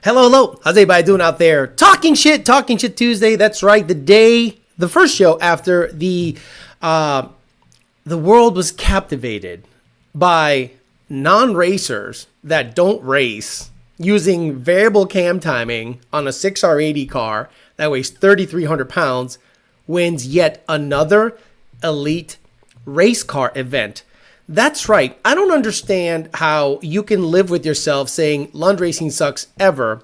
Hello. How's everybody doing out there? Talking shit Tuesday. That's right. The first show after the world was captivated by non-racers that don't race using variable cam timing on a 6R80 car that weighs 3,300 pounds wins yet another elite race car event. That's right. I don't understand how you can live with yourself saying Lund racing sucks ever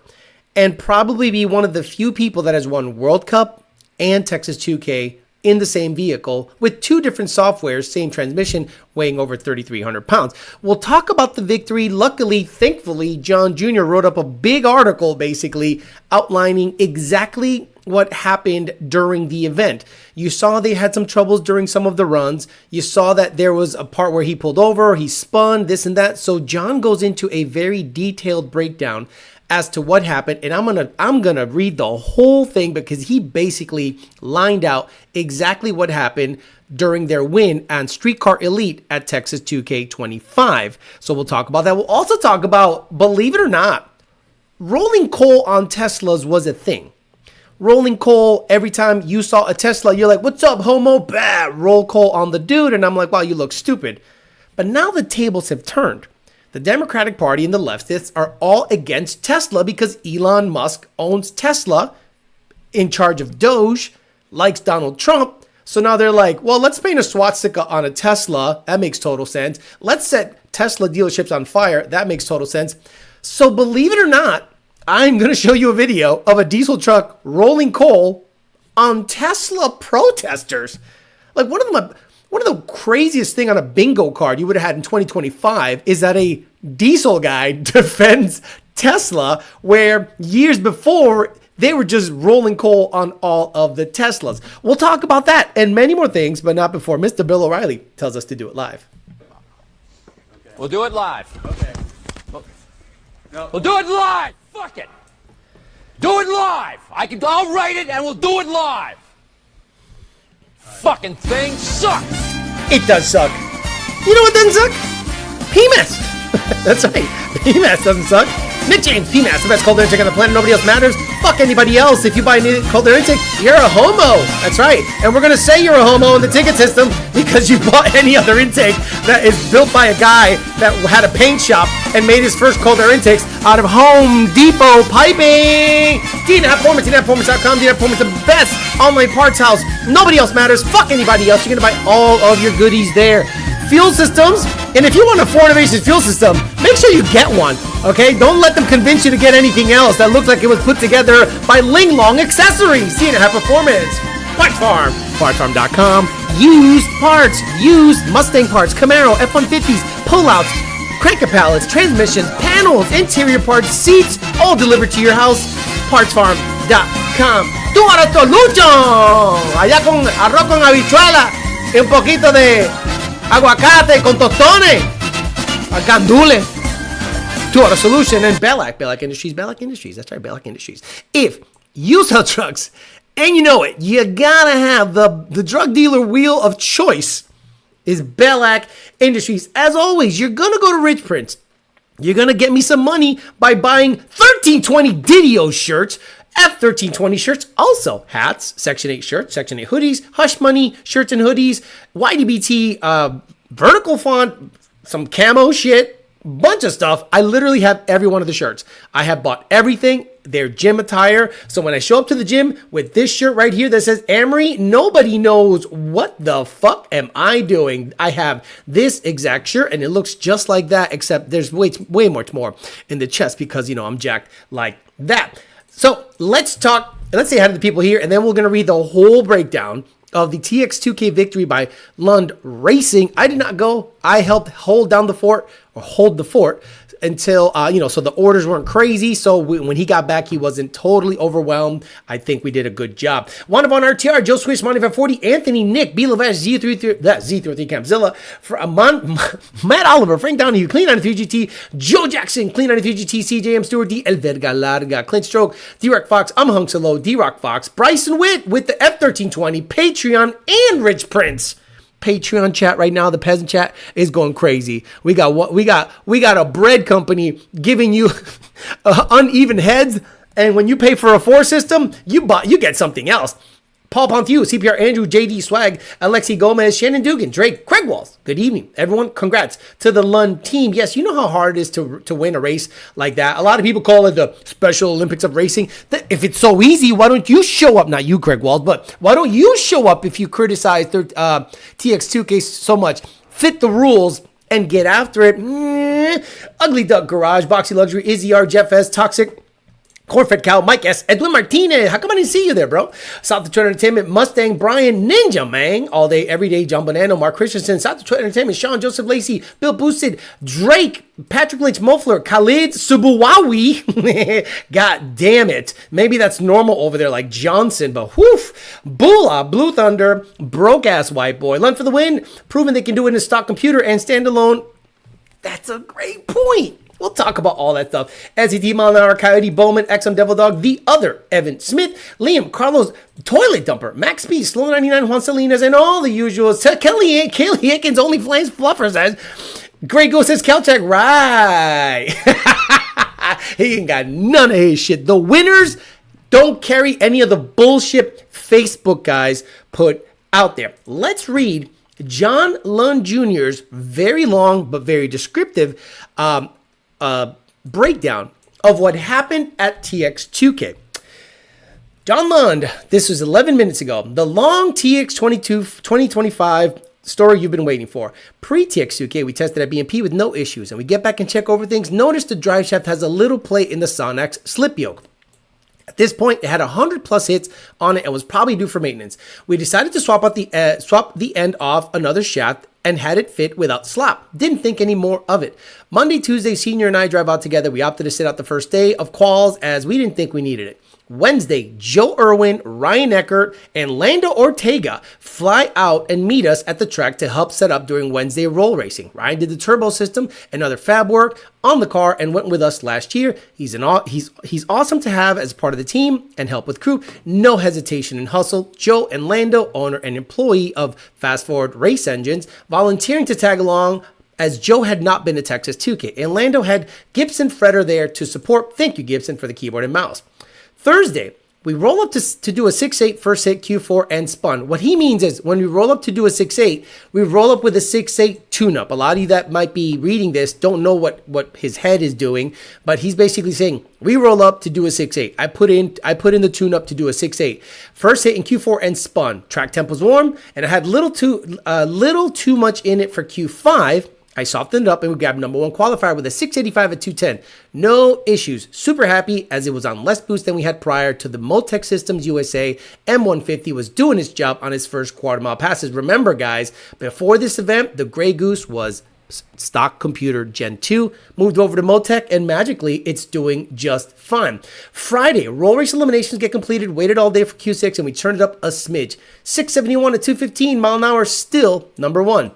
and probably be one of the few people that has won World Cup and Texas 2K in the same vehicle with two different softwares, same transmission, weighing over 3,300 pounds. We'll talk about the victory. Luckily, thankfully, John Jr. wrote up a big article basically outlining exactly what happened during the event. You saw they had some troubles during some of the runs. You saw that there was a part where he pulled over, he spun, this and that. So John goes into a very detailed breakdown as to what happened, and I'm gonna read the whole thing because he basically lined out exactly what happened during their win on Streetcar Elite at Texas 2K25. So we'll talk about that. We'll also talk about, believe it or not, rolling coal on Teslas was a thing. Rolling coal, every time you saw a Tesla, you're like, what's up, homo? Bah, roll coal on the dude. And I'm like, wow, you look stupid. But now the tables have turned. The Democratic Party and the leftists are all against Tesla because Elon Musk owns Tesla, in charge of Doge, likes Donald Trump. So now they're like, well, let's paint a swastika on a Tesla. That makes total sense. Let's set Tesla dealerships on fire. That makes total sense. So believe it or not, I'm going to show you a video of a diesel truck rolling coal on Tesla protesters. Like one of the craziest thing on a bingo card you would have had in 2025 is that a diesel guy defends Tesla, where years before they were just rolling coal on all of the Teslas. We'll talk about that and many more things, but not before Mr. Bill O'Reilly tells us to do it live. Okay. We'll do it live. Okay. No. We'll do it live. Fuck it. Do it live. I'll write it and we'll do it live. Fucking thing sucks. It does suck. You know what doesn't suck? PMAS. That's right. PMAS doesn't suck. Nick James, PMAS, the best cold air intake on the planet. Nobody else matters. Fuck anybody else. If you buy a cold air intake, you're a homo. That's right. And we're going to say you're a homo in the ticket system because you bought any other intake that is built by a guy that had a paint shop and made his first cold air intakes out of Home Depot piping. DNAP Performance, DNAPperformance.com. DNAP Performance, the best online parts house. Nobody else matters. Fuck anybody else. You're going to buy all of your goodies there. Fuel systems, and if you want a Ford Innovation fuel system, make sure you get one, okay? Don't let them convince you to get anything else that looks like it was put together by Ling Long Accessories. DNAP Performance. Parts Farm. PartsFarm.com. Used parts. Used Mustang parts, Camaro, F-150s, pullouts, cranker pallets, transmissions, panels, interior parts, seats, all delivered to your house. PartsFarm.com. Tu Artolucho. Allá con arroz con habichuela y un poquito de aguacate con tostones. A gandule. Two-Auto Solution and Bellac Industries. That's right, Bellac Industries. If you sell trucks and you know it, you gotta have the drug dealer wheel of choice is Bellac Industries. As always, you're gonna go to Rich Prince. You're gonna get me some money by buying 1320 Didio shirts. F1320 shirts, also hats, Section 8 shirts, Section 8 hoodies, Hush Money shirts and hoodies, YDBT vertical font, some camo shit, bunch of stuff. I literally have every one of the shirts. I have bought everything. They're gym attire. So when I show up to the gym with this shirt right here that says Amory, nobody knows what the fuck am I doing. I have this exact shirt and it looks just like that, except there's way much more in the chest because, you know, I'm jacked like that. So let's say hi to the people here, and then we're going to read the whole breakdown of the TX2K victory by Lund Racing. I did not go. I helped hold the fort until, so the orders weren't crazy. So when he got back, he wasn't totally overwhelmed. I think we did a good job. Wanda Von RTR, Joe Swish, Monty 40, Anthony, Nick, B. Levash, Z33 Campzilla, Matt Oliver, Frank Downey, Clean 93 GT, Joe Jackson, Clean 93 GT, CJM Stewart, D. El Verga Larga, Clint Stroke, D-Rock Fox, I'm Hung Solo, D-Rock Fox, Bryson Witt with the F1320, Patreon, and Rich Prince. Patreon chat right now, the Peasant Chat, is going crazy. We got a bread company giving you uneven heads, and when you pay for a 4 system, you get something else. Paul Pontieu, CPR Andrew, JD Swag, Alexi Gomez, Shannon Dugan, Drake, Craig Walls. Good evening, everyone. Congrats to the Lund team. Yes, you know how hard it is to win a race like that. A lot of people call it the Special Olympics of racing. If it's so easy, why don't you show up? Not you, Craig Walls, but why don't you show up if you criticize their TX2K so much? Fit the rules and get after it. Ugly Duck Garage, Boxy Luxury, Izzy R, Jeff S, Toxic, Cornfed Cow, Mike S, Edwin Martinez. How come I didn't see you there, bro? South Detroit Entertainment, Mustang, Brian, Ninja Man, All Day, Every Day, John Bonanno, Mark Christensen, South Detroit Entertainment, Sean Joseph Lacey, Bill Boosted, Drake, Patrick Lynch Muffler, Khalid Subuwawi. God damn it. Maybe that's normal over there like Johnson, but whoof. Bula, Blue Thunder, Broke Ass White Boy, Lund for the win, proving they can do it in a stock computer and standalone. That's a great point. We'll talk about all that stuff. SET Malnar, Coyote Bowman, XM Devil Dog, The Other, Evan Smith, Liam, Carlos, Toilet Dumper, Max B, Slow 99, Juan Salinas, and all the usuals. Kelly Hickens, Only Flames Fluffer says, Grey Ghost says, Kelcheck, right. He ain't got none of his shit. The winners don't carry any of the bullshit Facebook guys put out there. Let's read John Lund Jr.'s very long but very descriptive breakdown of what happened at TX2K. John Lund, this was 11 minutes ago. The long TX2K25 story you've been waiting for. Pre-TX2K, we tested at BMP with no issues, and we get back and check over things. Notice the drive shaft has a little plate in the Sonax slip yoke. At this point, it had 100 plus hits on it and was probably due for maintenance. We decided to swap the end off another shaft and had it fit without slop. Didn't think any more of it. Monday, Tuesday, Senior and I drive out together. We opted to sit out the first day of quals as we didn't think we needed it. Wednesday, Joe Irwin, Ryan Eckert, and Lando Ortega fly out and meet us at the track to help set up during Wednesday roll racing. Ryan did the turbo system and other fab work on the car and went with us last year. He's awesome to have as part of the team and help with crew. No hesitation and hustle. Joe and Lando, owner and employee of Fast Forward Race Engines, volunteering to tag along as Joe had not been to Texas 2K. And Lando had Gibson Fredder there to support. Thank you, Gibson, for the keyboard and mouse. Thursday, we roll up to do a 6.8 first hit Q4 and spun. What he means is when we roll up to do a 6.8, we roll up with a 6.8 tune-up. A lot of you that might be reading this don't know what his head is doing, but he's basically saying, we roll up to do a 6.8. I put in the tune-up to do a 6.8. First hit in Q4 and spun. Track temp was warm, and I had little too much in it for Q5. I softened it up and we grabbed number 1 qualifier with a 685 at 210. No issues. Super happy as it was on less boost than we had prior to the Motec Systems USA. M150 was doing its job on its first quarter mile passes. Remember, guys, before this event, the Grey Goose was stock computer Gen 2, moved over to Motec, and magically it's doing just fine. Friday, roll race eliminations get completed, waited all day for Q6, and we turned it up a smidge. 671 at 215 mile an hour, still number 1.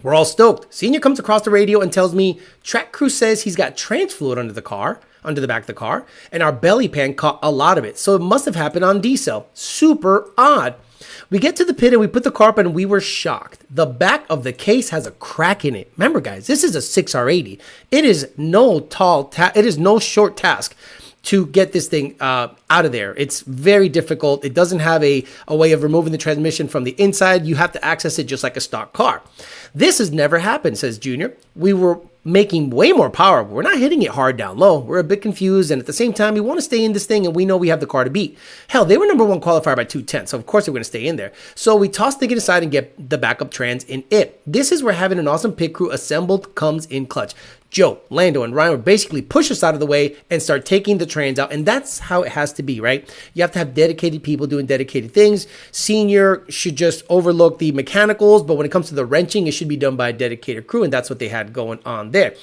We're all stoked. Senior comes across the radio and tells me track crew says he's got trans fluid under the back of the car, and our belly pan caught a lot of it. So it must have happened on diesel. Super odd. We get to the pit and we put the car up and we were shocked. The back of the case has a crack in it. Remember, guys, this is a 6R80. It is no short task to get this thing out of there. It's very difficult. It doesn't have a way of removing the transmission from the inside. You have to access it just like a stock car. This has never happened, says Junior. We were making way more power, but we're not hitting it hard down low. We're a bit confused, and at the same time, we want to stay in this thing, and we know we have the car to beat. Hell, they were number 1 qualifier by 210, so of course they're going to stay in there. So we toss the get aside and get the backup trans in it. This is where having an awesome pit crew assembled comes in clutch. Joe, Lando, and Ryan would basically push us out of the way and start taking the trans out. And that's how it has to be, right? You have to have dedicated people doing dedicated things. Senior should just overlook the mechanicals, but when it comes to the wrenching, it should be done by a dedicated crew, and that's what they had going on there.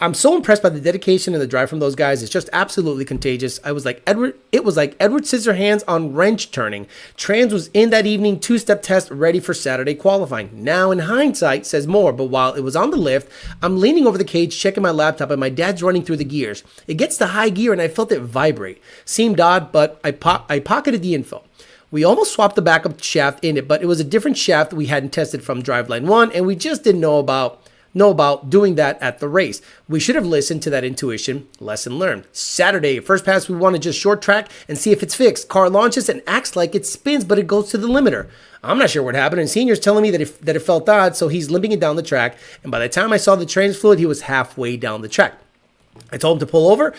I'm so impressed by the dedication and the drive from those guys. It's just absolutely contagious. It was like Edward Scissorhands on wrench turning. Trans was in that evening, 2-step test ready for Saturday qualifying. Now in hindsight says more, but while it was on the lift, I'm leaning over the cage, checking my laptop, and my dad's running through the gears. It gets to high gear and I felt it vibrate. Seemed odd, but I pocketed the info. We almost swapped the backup shaft in it, but it was a different shaft we hadn't tested from driveline 1, and we just didn't know about doing that at the race. We should have listened to that intuition. Lesson learned. Saturday, first pass, we want to just short track and see if it's fixed. Car launches and acts like it spins, but it goes to the limiter. I'm not sure what happened, and Senior's telling me that it felt odd, so he's limping it down the track, and by the time I saw the trans fluid, he was halfway down the track. I told him to pull over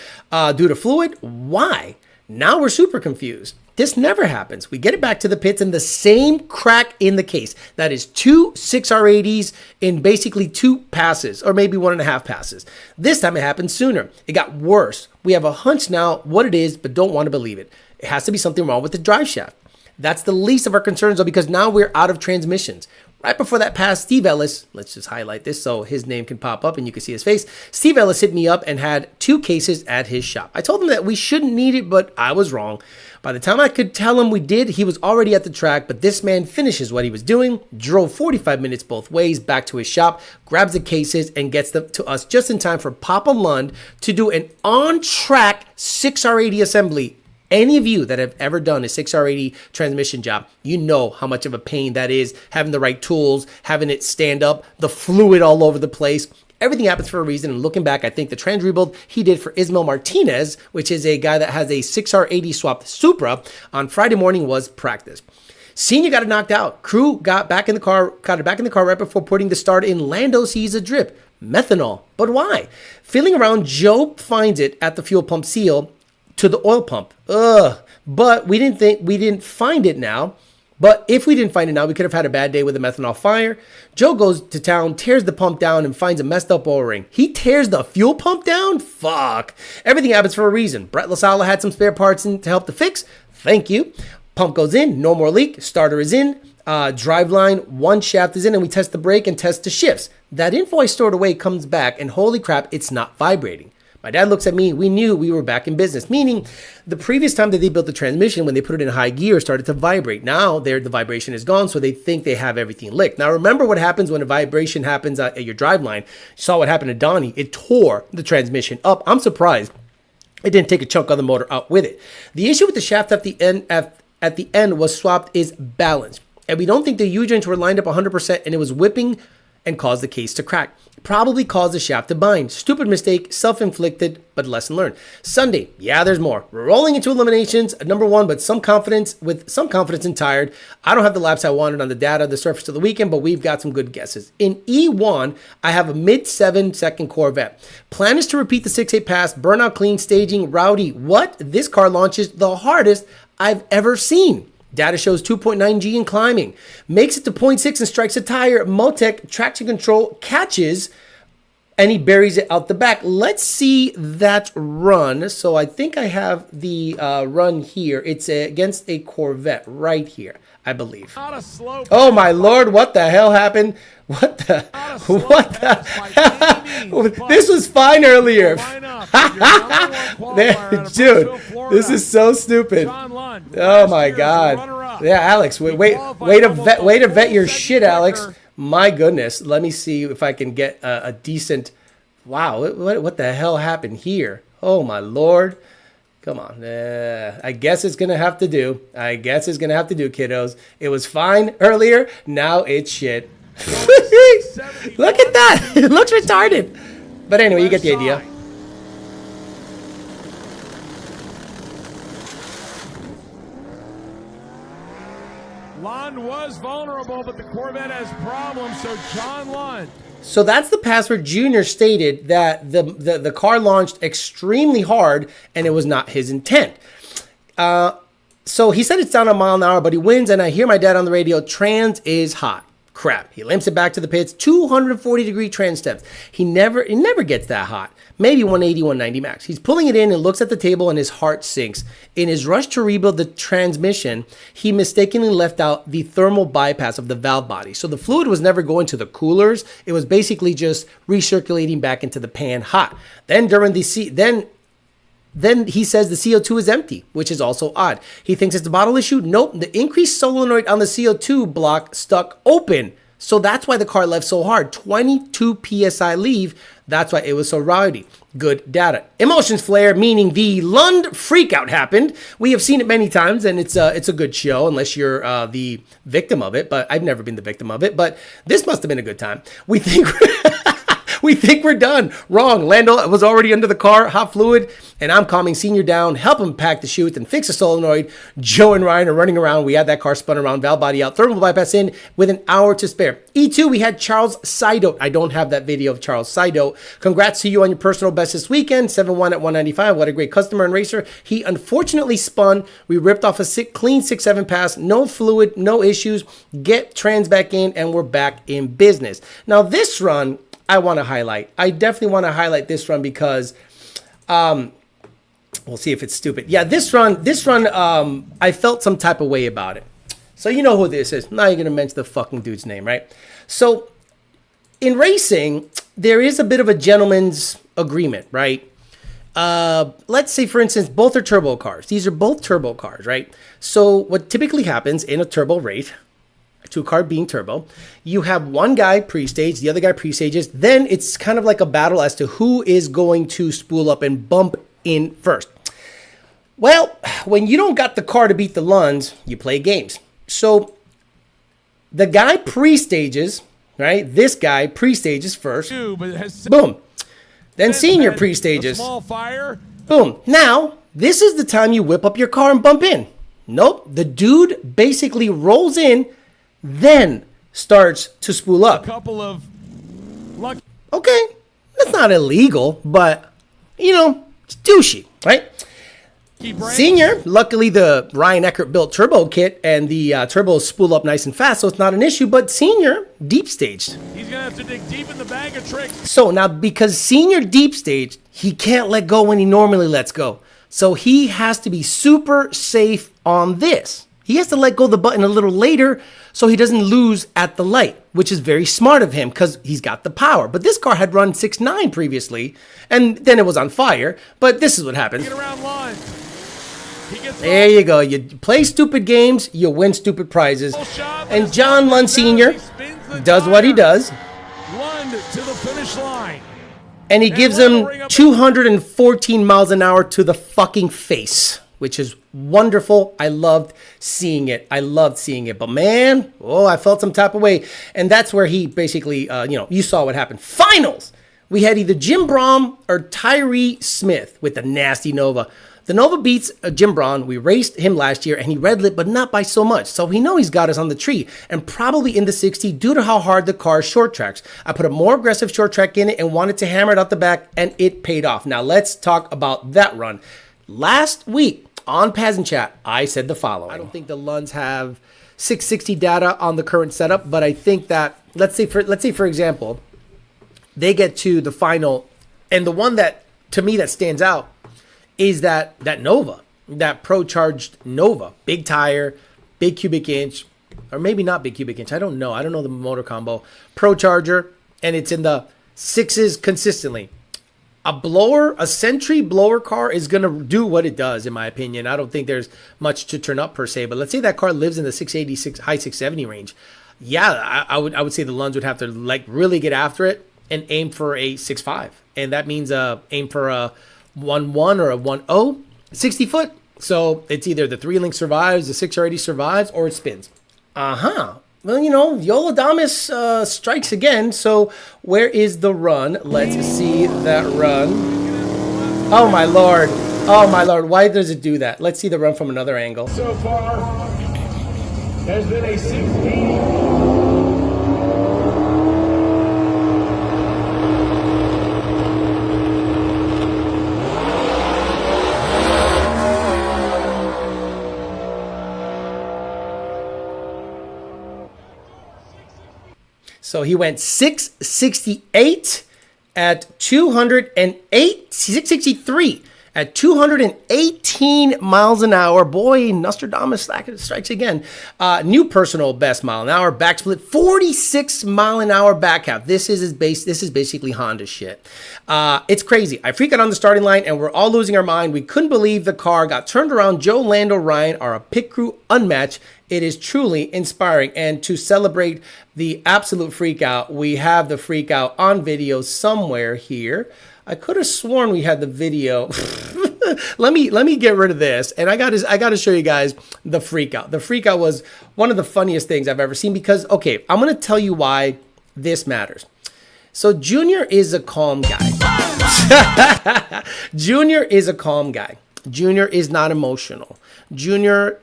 due to fluid. Why? Now we're super confused. This never happens. We get it back to the pits and the same crack in the case. That is 2 6R80s in basically 2 passes, or maybe 1.5 passes. This time it happened sooner. It got worse. We have a hunch now what it is, but don't want to believe it. It has to be something wrong with the drive shaft. That's the least of our concerns, though, because now we're out of transmissions. Right before that pass, Steve Ellis, let's just highlight this so his name can pop up and you can see his face. Steve Ellis hit me up and had 2 cases at his shop. I told him that we shouldn't need it, but I was wrong. By the time I could tell him we did, he was already at the track, but this man finishes what he was doing, drove 45 minutes both ways back to his shop, grabs the cases, and gets them to us just in time for Papa Lund to do an on-track 6R80 assembly. Any of you that have ever done a 6R80 transmission job, you know how much of a pain that is, having the right tools, having it stand up, the fluid all over the place. Everything happens for a reason, and looking back, I think the trans rebuild he did for Ismail Martinez, which is a guy that has a 6R80 swapped Supra, on Friday morning was practice. Senior got it knocked out. Crew got it back in the car right before putting the start in. Lando sees a drip. Methanol. But why? Feeling around, Joe finds it at the fuel pump seal to the oil pump. But we didn't find it now. But if we didn't find it now, we could have had a bad day with a methanol fire. Joe goes to town, tears the pump down, and finds a messed up O-ring. He tears the fuel pump down? Fuck. Everything happens for a reason. Brett LaSala had some spare parts in to help the fix. Thank you. Pump goes in, no more leak. Starter is in. Driveline, 1 shaft is in, and we test the brake and test the shifts. That info I stored away comes back, and holy crap, it's not vibrating. My dad looks at me, we knew we were back in business, meaning the previous time that they built the transmission, when they put it in high gear, started to vibrate. Now the vibration is gone, so they think they have everything licked. Now remember what happens when a vibration happens at your driveline. You saw what happened to Donnie. It tore the transmission up. I'm surprised it didn't take a chunk of the motor out with it. The issue with the shaft at the end was swapped is balance. And we don't think the U-joints were lined up 100%, and it was whipping and caused the case to crack. Probably caused the shaft to bind. Stupid mistake, self-inflicted, but lesson learned. Sunday, yeah, there's more. We're rolling into eliminations, number 1, but with some confidence and tired. I don't have the laps I wanted on the data, the surface of the weekend, but we've got some good guesses. In E1, I have a mid-7 second Corvette. Plan is to repeat the 6.8 pass, burnout clean, staging, rowdy. What? This car launches the hardest I've ever seen. Data shows 2.9 G in climbing. Makes it to 0.6 and strikes a tire. Motec traction control catches, and he buries it out the back. Let's see that run. So I think I have the run here. It's against a Corvette right here, I believe. Oh my Lord, what the hell happened? What the This was fine earlier. Dude, this is so stupid. Oh my God. Yeah, Alex, way to vet your shit, Alex. My goodness. Let me see if I can get a decent. Wow, what the hell happened here? Oh my Lord. Come on. I guess it's going to have to do. Kiddos. It was fine earlier. Now it's shit. Look at that. It looks retarded. But anyway, you get the idea. Lund was vulnerable, but the Corvette has problems, so John Lund. So that's the pass where Junior stated that the car launched extremely hard and it was not his intent. So he said it's down a mile an hour, but he wins, and I hear my dad on the radio, trans is hot. Crap. He limps it back to the pits, 240-degree trans steps. It never gets that hot. Maybe 180, 190 max. He's pulling it in and looks at the table and his heart sinks. In his rush to rebuild the transmission, he mistakenly left out the thermal bypass of the valve body. So the fluid was never going to the coolers. It was basically just recirculating back into the pan hot. Then he says the CO2 is empty, which is also odd. He thinks it's a bottle issue. Nope, the increased solenoid on the CO2 block stuck open. So that's why the car left so hard. 22 PSI leave. That's why it was so rowdy. Good data. Emotions flare, meaning the Lund freakout happened. We have seen it many times, and it's a good show, unless you're the victim of it. But I've never been the victim of it. But this must have been a good time. We think we think we're done. Wrong. Lando was already under the car, hot fluid, and I'm calming Senior down, help him pack the chute and fix the solenoid. Joe and Ryan are running around. We had that car spun around, valve body out, thermal bypass in with an hour to spare. E2, we had Charles Sidote. I don't have that video of Charles Sidote. Congrats to you on your personal best this weekend. 7-1 at 195. What a great customer and racer. He unfortunately spun. We ripped off a clean 6-7 pass. No fluid, no issues. Get trans back in, and we're back in business. Now, this run, I want to highlight. I definitely want to highlight this run because we'll see if it's stupid. Yeah, this run, I felt some type of way about it. So you know who this is. Now you're going to mention the fucking dude's name, right? So in racing, there is a bit of a gentleman's agreement, right? Let's say, for instance, both are turbo cars. These are both turbo cars, right? So what typically happens in a turbo race, two car being turbo, you have one guy pre-stage, the other guy pre-stages. Then it's kind of like a battle as to who is going to spool up and bump in first. Well, when you don't got the car to beat the Lunds, you play games. So the guy pre-stages, right? This guy pre-stages first. Boom. Then Senior pre-stages. Small fire. Boom. Now, this is the time you whip up your car and bump in. Nope. The dude basically rolls in, then starts to spool up. A couple of luck. Okay, that's not illegal, but, you know, it's douchey, right? Senior, luckily the Ryan Eckert built turbo kit and the turbos spool up nice and fast, so it's not an issue, but Senior deep staged. He's going to have to dig deep in the bag of tricks. So now, because Senior deep staged, he can't let go when he normally lets go. So he has to be super safe on this. He has to let go of the button a little later so he doesn't lose at the light, which is very smart of him because he's got the power. But this car had run 6.9 previously, and then it was on fire. But this is what happens. Get around line. There you go. You play stupid games, you win stupid prizes. And John Lund Sr. does what he does. Lund to the finish line. And he gives him 214 miles an hour to the fucking face, which is wonderful. I loved seeing it. But man, I felt some type of way. And that's where he basically, you saw what happened. Finals! We had either Jim Brom or Tyree Smith with the nasty Nova. The Nova beats Jim Braun. We raced him last year, and he red lit, but not by so much. So we know he's got us on the tree, and probably in the 60 due to how hard the car short tracks. I put a more aggressive short track in it and wanted to hammer it out the back, and it paid off. Now let's talk about that run. Last week on Peasant Chat, I said the following. I don't think the Lunds have 660 data on the current setup, but I think that, let's say for example, they get to the final, and the one that, to me, that stands out is that Nova, that pro-charged Nova. Big tire, big cubic inch, or maybe not big cubic inch. I don't know. I don't know the motor combo. Pro charger, and it's in the 6s consistently. A Sentry blower car is going to do what it does, in my opinion. I don't think there's much to turn up per se, but let's say that car lives in the 680, high 670 range. Yeah, I would say the Lunds would have to like really get after it and aim for a 6.5. And that means aim for a 1.1 or a 1.0, 60 foot. So it's either the 3-link survives, the 6R80 survives, or it spins. Well, Yoladamas strikes again. So where is the run? Let's see that run. Oh my lord. Why does it do that? Let's see the run from another angle. So far, there's been a 680. So he went 668 at 208, 663 at 218 miles an hour. Boy, Nostradamus strikes again. New personal best mile an hour. Back split, 46 mile an hour back half. This is basically Honda shit. It's crazy. I freak out on the starting line, and we're all losing our mind. We couldn't believe the car got turned around. Joe, Lando, Ryan are a pit crew unmatched. It is truly inspiring. And to celebrate the absolute freak out, we have the freak out on video somewhere here. I could have sworn we had the video. let me get rid of this, and I got to show you guys the freak out. The freak out was one of the funniest things I've ever seen because, okay, I'm gonna tell you why this matters. So Junior is a calm guy. Junior is a calm guy. Junior is not emotional. Junior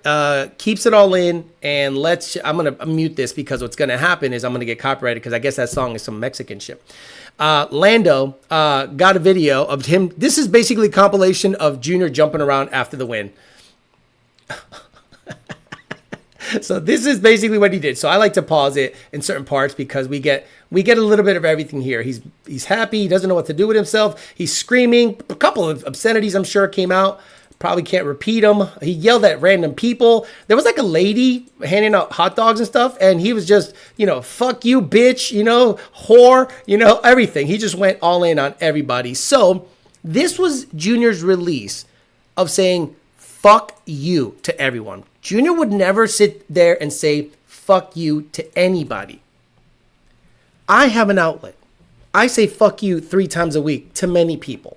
keeps it all in, and I'm going to mute this because what's going to happen is I'm going to get copyrighted because I guess that song is some Mexican shit. Lando got a video of him. This is basically a compilation of Junior jumping around after the win. So this is basically what he did. So I like to pause it in certain parts because we get a little bit of everything here. He's happy. He doesn't know what to do with himself. He's screaming. A couple of obscenities, I'm sure, came out. Probably can't repeat them. He yelled at random people. There was like a lady handing out hot dogs and stuff, and he was just, fuck you, bitch, whore, everything. He just went all in on everybody. So this was Junior's release of saying fuck you to everyone. Junior would never sit there and say fuck you to anybody. I have an outlet. I say fuck you 3 times a week to many people.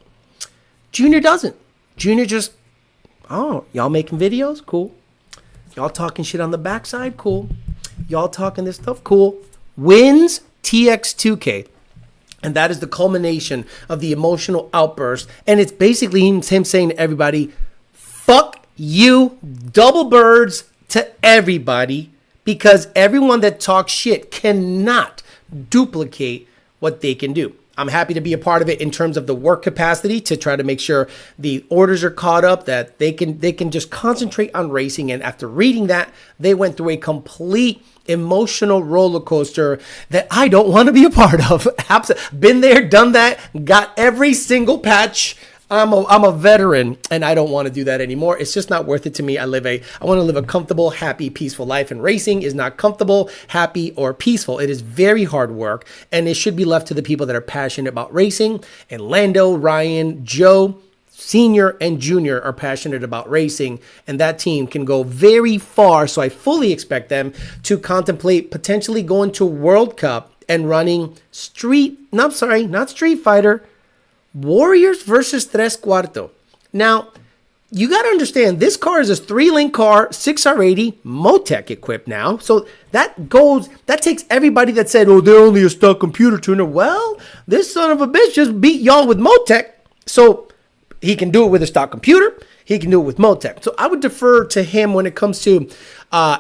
Junior doesn't. Junior just, oh, y'all making videos? Cool. Y'all talking shit on the backside? Cool. Y'all talking this stuff? Cool. Wins TX2K. And that is the culmination of the emotional outburst. And it's basically him saying to everybody, fuck you, double birds to everybody, because everyone that talks shit cannot duplicate what they can do. I'm happy to be a part of it in terms of the work capacity to try to make sure the orders are caught up, that they can just concentrate on racing. And after reading that, they went through a complete emotional roller coaster that I don't want to be a part of. Been there, done that, got every single patch. I'm a veteran, and I don't want to do that anymore. It's just not worth it to me. I want to live a comfortable, happy, peaceful life, and racing is not comfortable, happy, or peaceful. It is very hard work, and it should be left to the people that are passionate about racing. And Lando, Ryan, Joe, Senior, and Junior are passionate about racing, and that team can go very far. So I fully expect them to contemplate potentially going to World Cup and running not Street Fighter, Warriors versus Tres Cuarto. Now, you got to understand, this car is a 3-link car, 6R80, Motec equipped now. So that takes everybody that said, oh, they're only a stock computer tuner. Well, this son of a bitch just beat y'all with Motec. So he can do it with a stock computer. He can do it with Motec. So I would defer to him when it comes to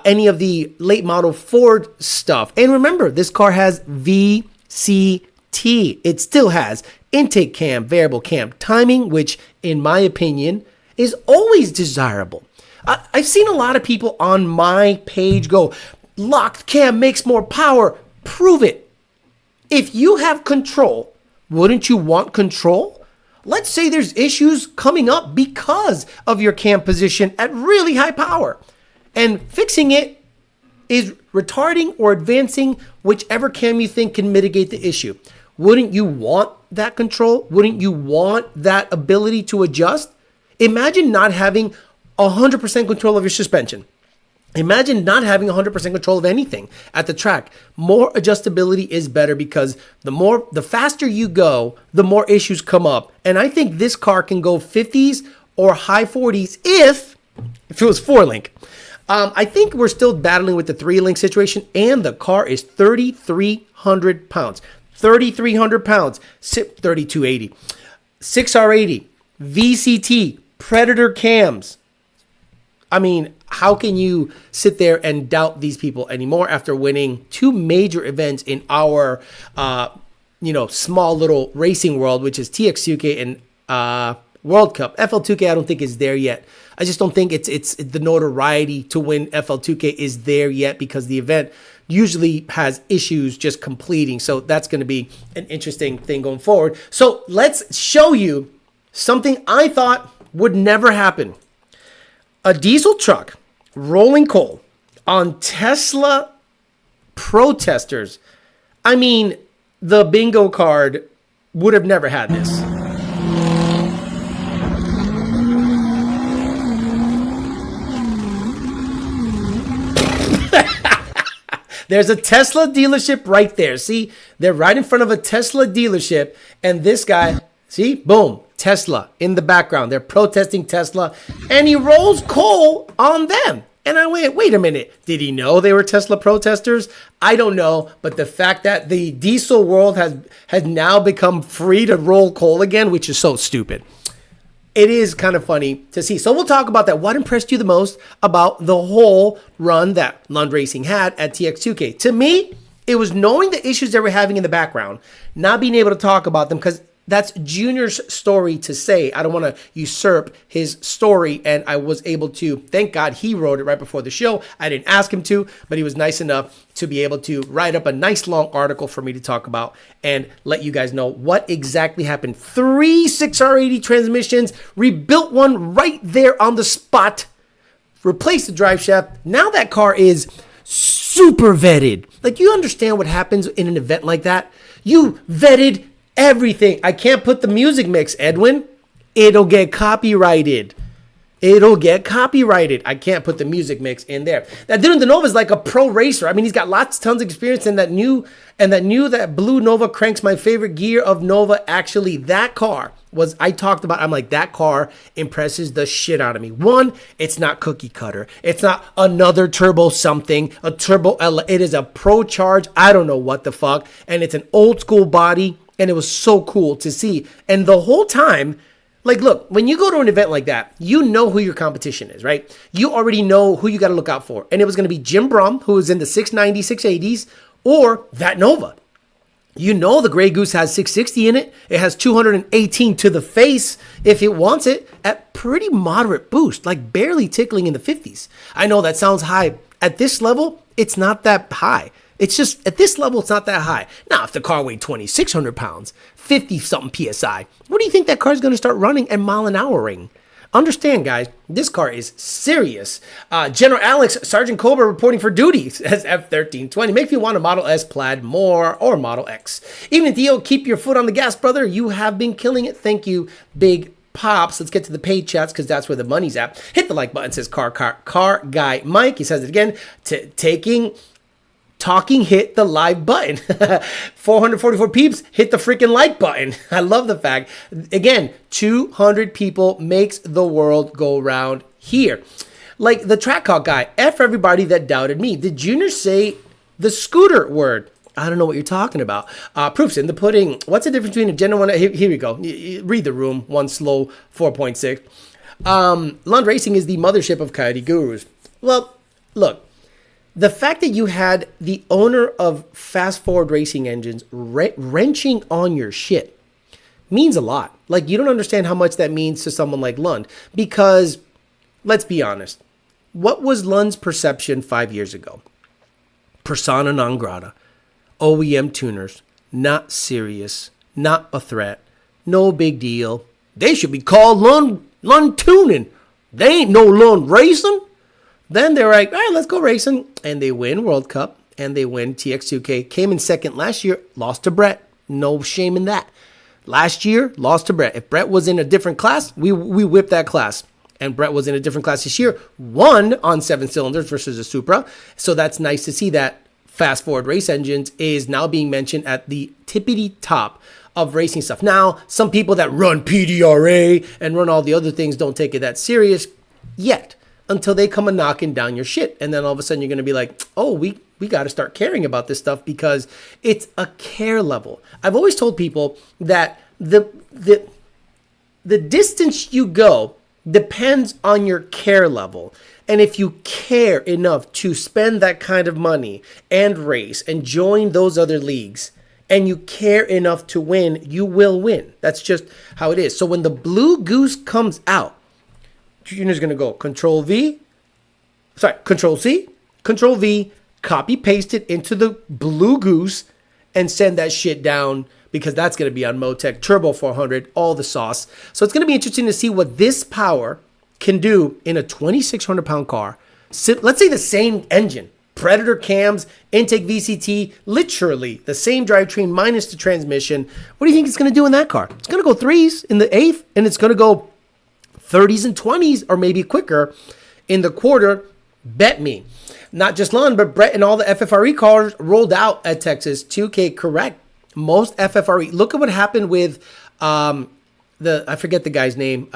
any of the late model Ford stuff. And remember, this car has VCT. It still has intake cam, variable cam timing, which in my opinion is always desirable. I've seen a lot of people on my page go, locked cam makes more power. Prove it. If you have control, wouldn't you want control? Let's say there's issues coming up because of your cam position at really high power, and fixing it is retarding or advancing whichever cam you think can mitigate the issue. Wouldn't you want that control? Wouldn't you want that ability to adjust? Imagine not having 100% control of your suspension. Imagine not having 100% control of anything at the track. More adjustability is better because the faster you go, the more issues come up. And I think this car can go 50s or high 40s if it was 4-link. I think we're still battling with the 3-link situation, and the car is 3,300 pounds. 3,300 pounds, 3,280, 6R80, VCT, Predator cams. I mean, how can you sit there and doubt these people anymore after winning 2 major events in our, small little racing world, which is TX2K and World Cup. FL2K, I don't think is there yet. I just don't think it's the notoriety to win FL2K is there yet because the event usually has issues just completing. So that's going to be an interesting thing going forward. So let's show you something I thought would never happen. A diesel truck rolling coal on Tesla protesters. I mean, the bingo card would have never had this. There's a Tesla dealership right there. See, they're right in front of a Tesla dealership. And this guy, see, boom, Tesla in the background. They're protesting Tesla. And he rolls coal on them. And I went, wait a minute. Did he know they were Tesla protesters? I don't know. But the fact that the diesel world has now become free to roll coal again, which is so stupid. It is kind of funny to see. So we'll talk about that. What impressed you the most about the whole run that Lund Racing had at TX2K? To me, it was knowing the issues they were having in the background, not being able to talk about them because that's Junior's story to say. I don't want to usurp his story, and I was able to. Thank God he wrote it right before the show. I didn't ask him to, but he was nice enough to be able to write up a nice long article for me to talk about and let you guys know what exactly happened. 3 6R80 transmissions, rebuilt one right there on the spot, replaced the drive shaft. Now that car is super vetted. Like, you understand what happens in an event like that? You vetted everything. I can't put the music mix, Edwin. It'll get copyrighted. It'll get copyrighted. I can't put the music mix in there. That dude in the Nova is like a pro racer. I mean, he's got tons of experience in that new that blue Nova cranks my favorite gear of Nova. Actually, that car was, I talked about, I'm like, that car impresses the shit out of me. One, it's not cookie cutter. It's not another turbo something, a turbo L. It is a pro charge. I don't know what the fuck. And it's an old school body. And it was so cool to see. And the whole time, like, look, when you go to an event like that, you know who your competition is, right? You already know who you got to look out for. And it was going to be Jim Brum, who was in the 690, 680s, or that Nova. You know the Grey Goose has 660 in it. It has 218 to the face if it wants it at pretty moderate boost, like barely tickling in the 50s. I know that sounds high. At this level, it's not that high. It's just, at this level, it's not that high. Now, if the car weighed 2,600 pounds, 50-something PSI, what do you think that car is going to start running and mile-an-houring? Understand, guys, this car is serious. General Alex, Sergeant Cobra reporting for duty as F1320. Makes me want a Model S Plaid more or Model X. Even Theo, keep your foot on the gas, brother. You have been killing it. Thank you, Big Pops. Let's get to the paid chats because that's where the money's at. Hit the like button, says Car Guy Mike. He says it again. Talking hit the live button. 444 peeps hit the freaking like button. I love the fact. Again, 200 people makes the world go round here. Like the track hawk guy, F everybody that doubted me. Did Junior say the scooter word? I don't know what you're talking about. Proofs in the pudding. What's the difference between a Gen 1? Here we go. Read the room. One slow 4.6. Lund Racing is the mothership of Coyote Gurus. Well, look. The fact that you had the owner of Fast Forward Racing Engines wrenching on your shit means a lot. Like, you don't understand how much that means to someone like Lund. Because, let's be honest, what was Lund's perception 5 years ago? Persona non grata. OEM tuners. Not serious. Not a threat. No big deal. They should be called Lund Tuning. They ain't no Lund Racing. Then they're like, all right, let's go racing. And they win World Cup and they win TX2K. Came in second last year, lost to Brett. No shame in that. Last year, lost to Brett. If Brett was in a different class, we whipped that class. And Brett was in a different class this year. Won on 7 cylinders versus a Supra. So that's nice to see that Fast Forward Race Engines is now being mentioned at the tippity top of racing stuff. Now, some people that run PDRA and run all the other things don't take it that serious yet. Until they come a knocking down your shit. And then all of a sudden you're going to be like, oh, we got to start caring about this stuff because it's a care level. I've always told people that the distance you go depends on your care level. And if you care enough to spend that kind of money and race and join those other leagues, and you care enough to win, you will win. That's just how it is. So when the Blue Goose comes out, Junior's going to go Control C, Control V, copy paste it into the Blue Goose and send that shit down because that's going to be on Motec Turbo 400, all the sauce. So it's going to be interesting to see what this power can do in a 2,600 pound car. So let's say the same engine, Predator cams, intake VCT, literally the same drivetrain minus the transmission. What do you think it's going to do in that car? It's going to go 3s in the 8th, and it's going to go 30s and 20s, or maybe quicker in the quarter. Bet me. Not just Lund, but Brett and all the FFRE cars rolled out at Texas 2K. Correct. Most FFRE. Look at what happened with I forget the guy's name.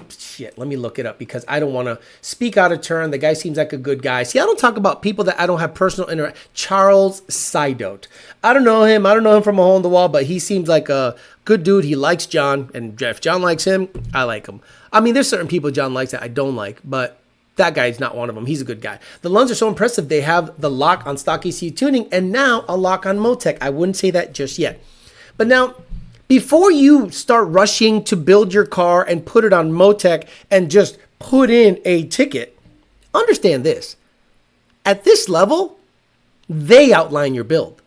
Shit, let me look it up because I don't want to speak out of turn. The guy seems like a good guy. See, I don't talk about people that I don't have personal interaction. Charles Sidote. I don't know him. I don't know him from a hole in the wall, but he seems like a good dude. He likes John, and if John likes him, I like him. I mean, there's certain people John likes that I don't like, but that guy's not one of them. He's a good guy. The Lunds are so impressive. They have the lock on stock ECU tuning and now a lock on Motec. I wouldn't say that just yet. But now, before you start rushing to build your car and put it on Motec and just put in a ticket, understand this. At this level, they outline your build.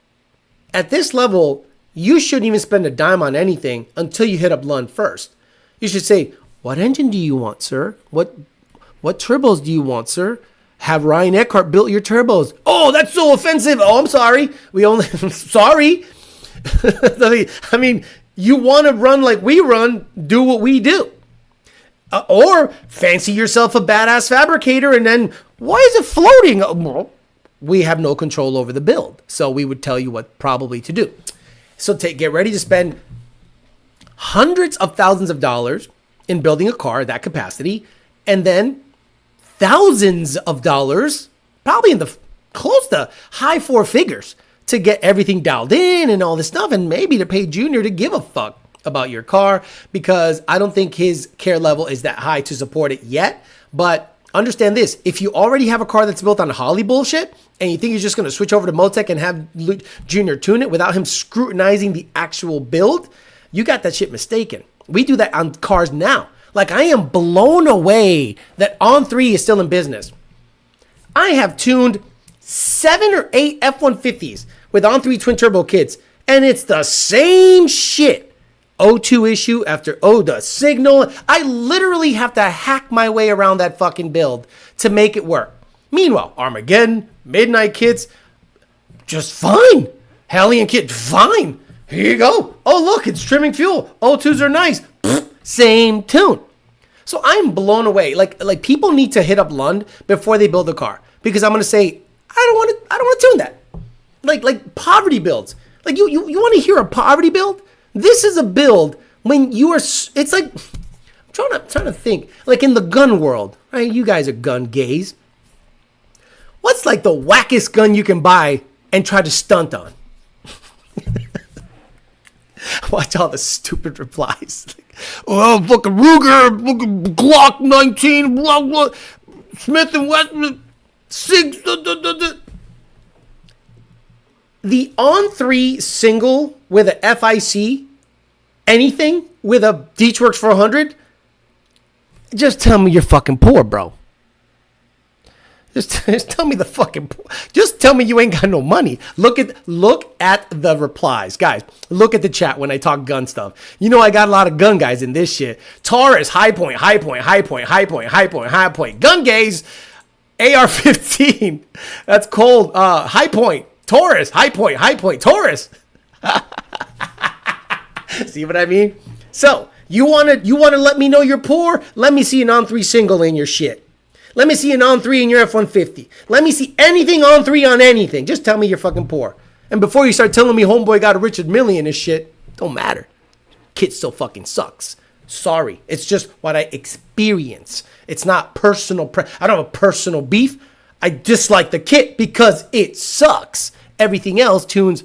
At this level, you shouldn't even spend a dime on anything until you hit up Lund first. You should say, what engine do you want, sir? What turbos do you want, sir? Have Ryan Eckhart built your turbos. Oh, that's so offensive. Oh, I'm sorry. Sorry. I mean, you want to run like we run, do what we do. Or fancy yourself a badass fabricator and then, why is it floating? Well, we have no control over the build. So we would tell you what probably to do. So get ready to spend hundreds of thousands of dollars in building a car at that capacity, and then thousands of dollars, probably in the close to high 4 figures, to get everything dialed in and all this stuff, and maybe to pay Junior to give a fuck about your car, because I don't think his care level is that high to support it yet. But understand this, if you already have a car that's built on Holly bullshit and you think you're just going to switch over to Motec and have Junior tune it without him scrutinizing the actual build, you got that shit mistaken. We do that on cars now. Like, I am blown away that On3 is still in business. I have tuned 7 or 8 F-150s with On3 twin turbo kits, and it's the same shit. O2 issue after the signal. I literally have to hack my way around that fucking build to make it work. Meanwhile, Armageddon, Midnight kits, just fine. Hellion kit, fine. Here you go. Oh, look, it's trimming fuel. O2s are nice. Same tune. So I'm blown away. Like people need to hit up Lund before they build a car, because I'm gonna say I don't want to tune that. Like poverty builds. Like you want to hear a poverty build? This is a build when you are. It's like I'm trying to think. Like in the gun world, right? You guys are gun gays. What's like the wackest gun you can buy and try to stunt on? Watch all the stupid replies. Oh, fucking Ruger, fucking Glock 19, blah, blah, Smith & Wesson, Sig. The On3 single with a FIC, anything with a Deechworks 400, just tell me you're fucking poor, bro. Just tell me just tell me you ain't got no money. Look at the replies. Guys, look at the chat when I talk gun stuff. You know I got a lot of gun guys in this shit. Taurus, high point. Gun gaze, AR-15. That's cold. High point. Taurus, high point. Taurus. See what I mean? So, you wanna let me know you're poor? Let me see an On3 single in your shit. Let me see an On3 in your F-150. Let me see anything On3 on anything. Just tell me you're fucking poor. And before you start telling me homeboy got a Richard Mille in his shit, don't matter. Kid still fucking sucks. Sorry. It's just what I experience. It's not personal. I don't have a personal beef. I dislike the kit because it sucks. Everything else tunes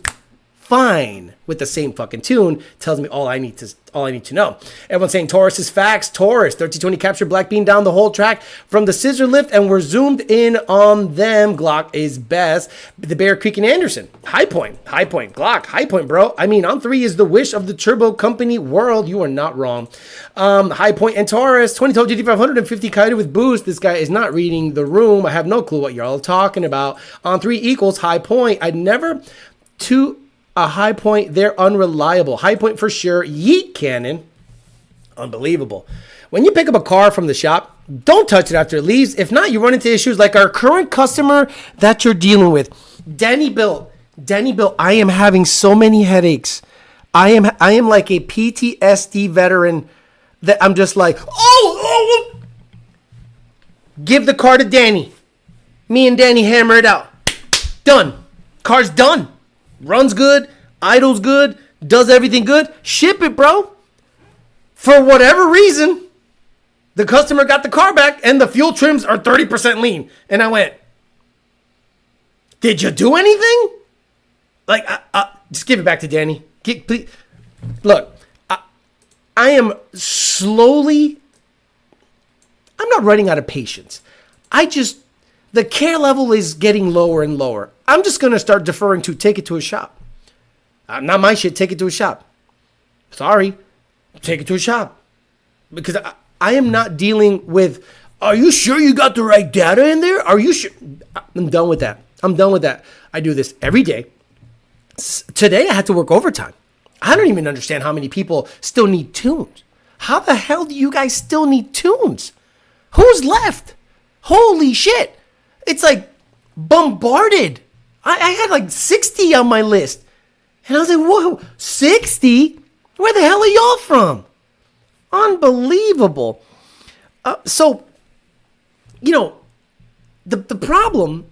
fine with the same fucking tune. Tells me all I need to know. Everyone's saying Taurus is facts. Taurus 1320 captured Black Bean down the whole track from the scissor lift, and we're zoomed in on them. Glock is best. The Bear Creek and Anderson. High point. Glock. High point, bro. I mean, On3 is the wish of the turbo company world. You are not wrong. High point and Taurus 2012 GT500 and 50 kited with boost. This guy is not reading the room. I have no clue what y'all are talking about. On3 equals high point. A High Point, they're unreliable. High Point for sure. Yeet Cannon, unbelievable. When you pick up a car from the shop, don't touch it after it leaves. If not, you run into issues like our current customer that you're dealing with. Danny Bill, I am having so many headaches. I am like a PTSD veteran that I'm just like, oh. Give the car to Danny. Me and Danny hammer it out. Done. Car's done. Runs good. Idles good. Does everything good. Ship it, bro. For whatever reason, the customer got the car back and the fuel trims are 30% lean. And I went, did you do anything? Like, just give it back to Danny. Please. Look, I am slowly, I'm not running out of patience. The care level is getting lower and lower. I'm just going to start deferring to take it to a shop. Not my shit, take it to a shop. Sorry, take it to a shop. Because I am not dealing with, are you sure you got the right data in there? Are you sure? I'm done with that. I do this every day. Today I had to work overtime. I don't even understand how many people still need tunes. How the hell do you guys still need tunes? Who's left? Holy shit. It's like bombarded. I had like 60 on my list. And I was like, whoa, 60? Where the hell are y'all from? Unbelievable. So, the problem,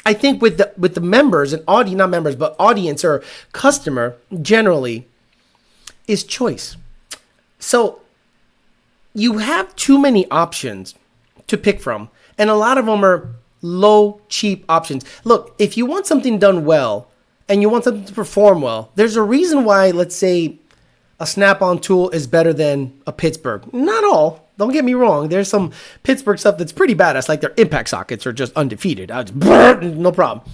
I think, with the members and audience, not members, but audience or customer generally, is choice. So you have too many options to pick from, and a lot of them are low, cheap options. Look, if you want something done well and you want something to perform well, there's a reason why, let's say, a Snap-on tool is better than a Pittsburgh. Not all. Don't get me wrong. There's some Pittsburgh stuff that's pretty badass, like their impact sockets are just undefeated. No problem.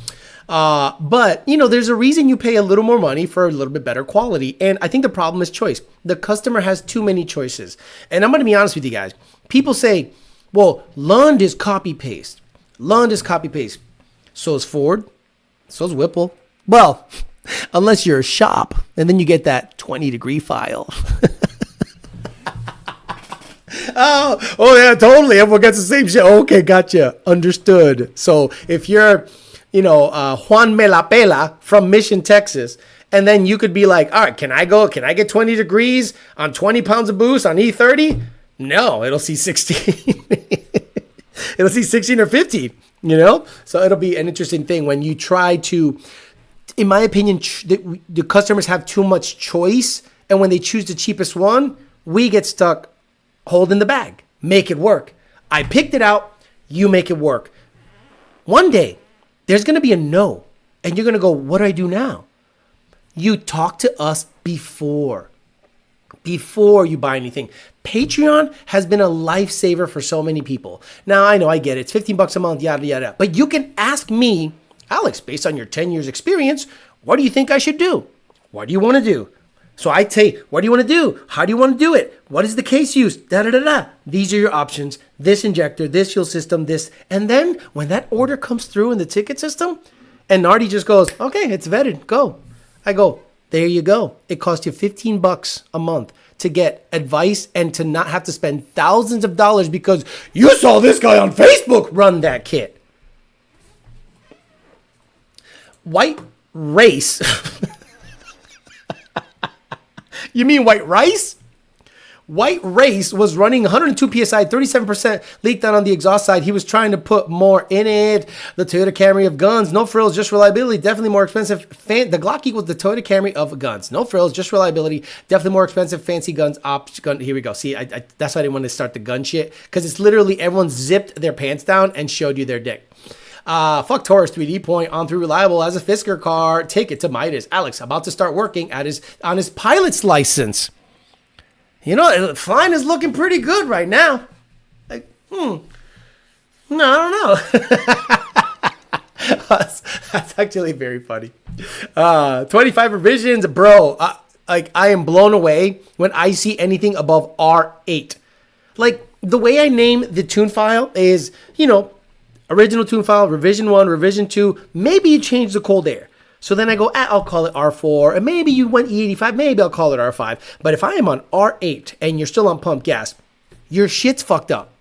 But, there's a reason you pay a little more money for a little bit better quality. And I think the problem is choice. The customer has too many choices. And I'm going to be honest with you guys. People say, well, Lund is copy-paste. So is Ford. So is Whipple. Well, unless you're a shop, and then you get that 20-degree file. Oh yeah, totally. Everyone gets the same shit. Okay, gotcha. Understood. So if you're, Juan Melapela from Mission, Texas, and then you could be like, all right, can I get 20 degrees on 20 pounds of boost on E30? No, it'll see 16. It'll see 16 or 15, So it'll be an interesting thing when you try to, in my opinion, the customers have too much choice. And when they choose the cheapest one, we get stuck holding the bag. Make it work. I picked it out. You make it work. One day, there's going to be a no. And you're going to go, what do I do now? You talk to us before you buy anything. Patreon has been a lifesaver for so many people. Now, I know, I get it. It's $15 a month, yada, yada. But you can ask me, Alex, based on your 10 years experience, what do you think I should do? What do you want to do? So I say, what do you want to do? How do you want to do it? What is the case use? Da-da-da-da. These are your options. This injector, this fuel system, this. And then when that order comes through in the ticket system, and Nardi just goes, okay, it's vetted, go. I go, there you go. It costs you $15 a month to get advice and to not have to spend thousands of dollars because you saw this guy on Facebook run that kit. White Race. You mean White Rice? White Race was running 102 PSI, 37% leak down on the exhaust side. He was trying to put more in it. The Toyota Camry of guns. No frills, just reliability. Definitely more expensive. The Glock equals the Toyota Camry of guns. No frills, just reliability. Definitely more expensive. Fancy guns. Gun. Here we go. See, that's why I didn't want to start the gun shit. Because it's literally everyone zipped their pants down and showed you their dick. Fuck Taurus 3D Point on through reliable as a Fisker car. Take it to Midas. Alex about to start working on his pilot's license. Flying is looking pretty good right now. Like, no, I don't know. That's actually very funny. 25 revisions, bro. I am blown away when I see anything above R8. Like the way I name the tune file is, original tune file, revision 1, revision 2. Maybe you change the cold air. So then I go, I'll call it R4, and maybe you went E85, maybe I'll call it R5. But if I am on R8 and you're still on pump gas, your shit's fucked up.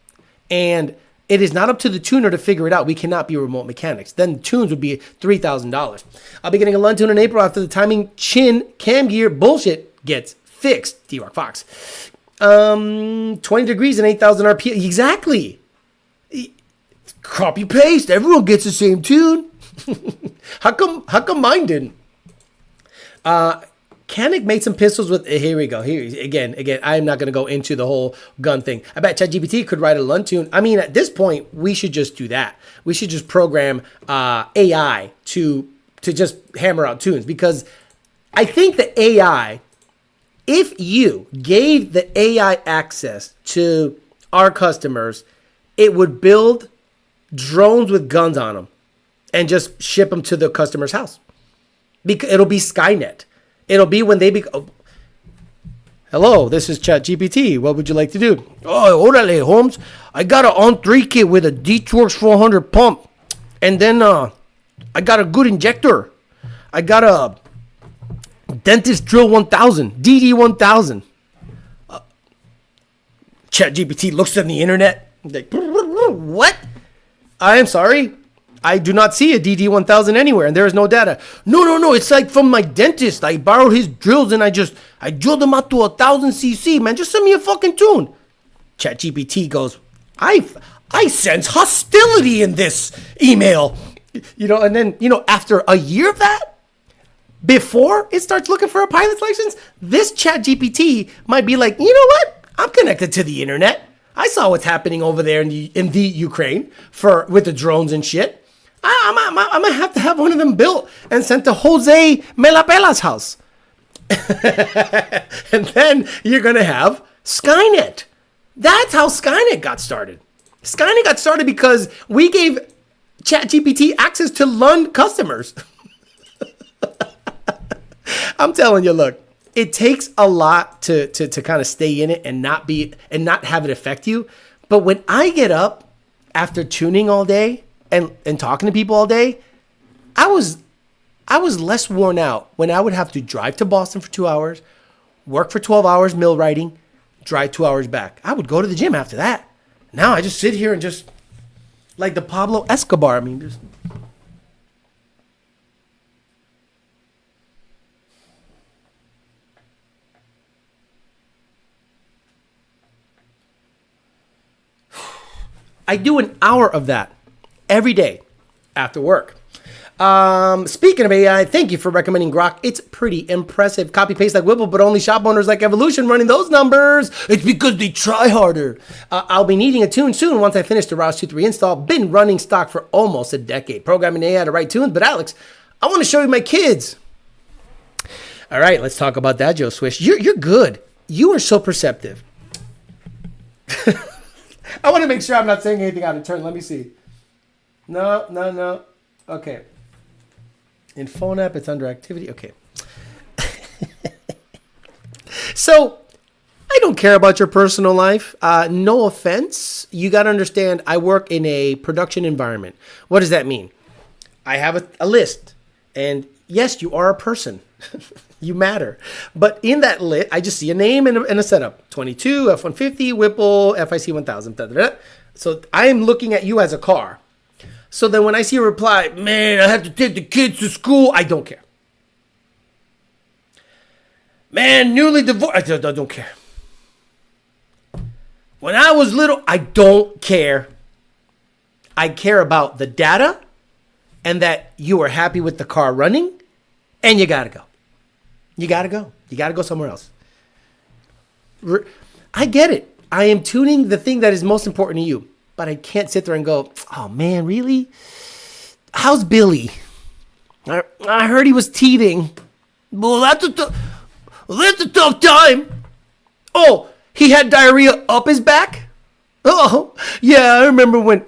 And it is not up to the tuner to figure it out. We cannot be remote mechanics. Then tunes would be $3,000. I'll be getting a Lund tune in April after the timing chin cam gear bullshit gets fixed. D-Rock Fox. 20 degrees and 8,000 RPM. Exactly. Copy paste. Everyone gets the same tune. How come mine didn't? Canik made some pistols with. Here we go. Here again. I'm not going to go into the whole gun thing. I bet ChatGPT could write a Lund tune. I mean, at this point, we should just do that. We should just program AI to just hammer out tunes, because I think the AI, if you gave the AI access to our customers, it would build drones with guns on them and just ship them to the customer's house. Because it'll be Skynet. It'll be when they be. Oh, hello, this is ChatGPT. What would you like to do? Oh, orale, Holmes. I got an on-3 kit with a D-Torx 400 pump, and then I got a good injector. I got a Dentist Drill 1000, DD 1000. ChatGPT looks on the internet. Like, what? I am sorry. I do not see a DD1000 anywhere, and there is no data. No. It's like from my dentist. I borrowed his drills, and I drilled them out to 1,000 cc. Man, just send me a fucking tune. ChatGPT goes, I sense hostility in this email. And then, after a year of that, before it starts looking for a pilot's license, this ChatGPT might be like, you know what? I'm connected to the internet. I saw what's happening over there in the Ukraine with the drones and shit. I'm gonna have to have one of them built and sent to Jose Melapela's house. And then you're gonna have Skynet. That's how Skynet got started. Skynet got started because we gave ChatGPT access to Lund customers. I'm telling you, look, it takes a lot to kind of stay in it and not have it affect you. But when I get up after tuning all day and talking to people all day, I was less worn out when I would have to drive to Boston for 2 hours, work for 12 hours mill writing, drive 2 hours back. I would go to the gym after that. Now I just sit here and just like the Pablo Escobar. I mean, just. I do an hour of that every day after work. Speaking of AI, thank you for recommending Grok. It's pretty impressive. Copy paste like Whipple, but only shop owners like Evolution running those numbers. It's because they try harder. I'll be needing a tune soon once I finish the Rouse 2.3 install. Been running stock for almost a decade. Programming AI to write tunes, but Alex, I want to show you my kids. All right, let's talk about that, Joe Swish. You're good. You are so perceptive. I want to make sure I'm not saying anything out of turn. Let me see. No. Okay. In phone app, it's under activity. Okay. So, I don't care about your personal life. No offense. You got to understand, I work in a production environment. What does that mean? I have a list. And yes, you are a person. You matter. But in that list, I just see a name and a setup. 22, F-150, Whipple, FIC 1000. Da, da, da. So I am looking at you as a car. So then when I see a reply, man, I have to take the kids to school, I don't care. Man, newly divorced, I don't care. When I was little, I don't care. I care about the data and that you are happy with the car running, and you gotta go. You gotta go. You gotta go somewhere else. I get it. I am tuning the thing that is most important to you, but I can't sit there and go, oh man, really? How's Billy? I heard he was teething. Well, that's a tough time. Oh, he had diarrhea up his back? Oh, yeah, I remember when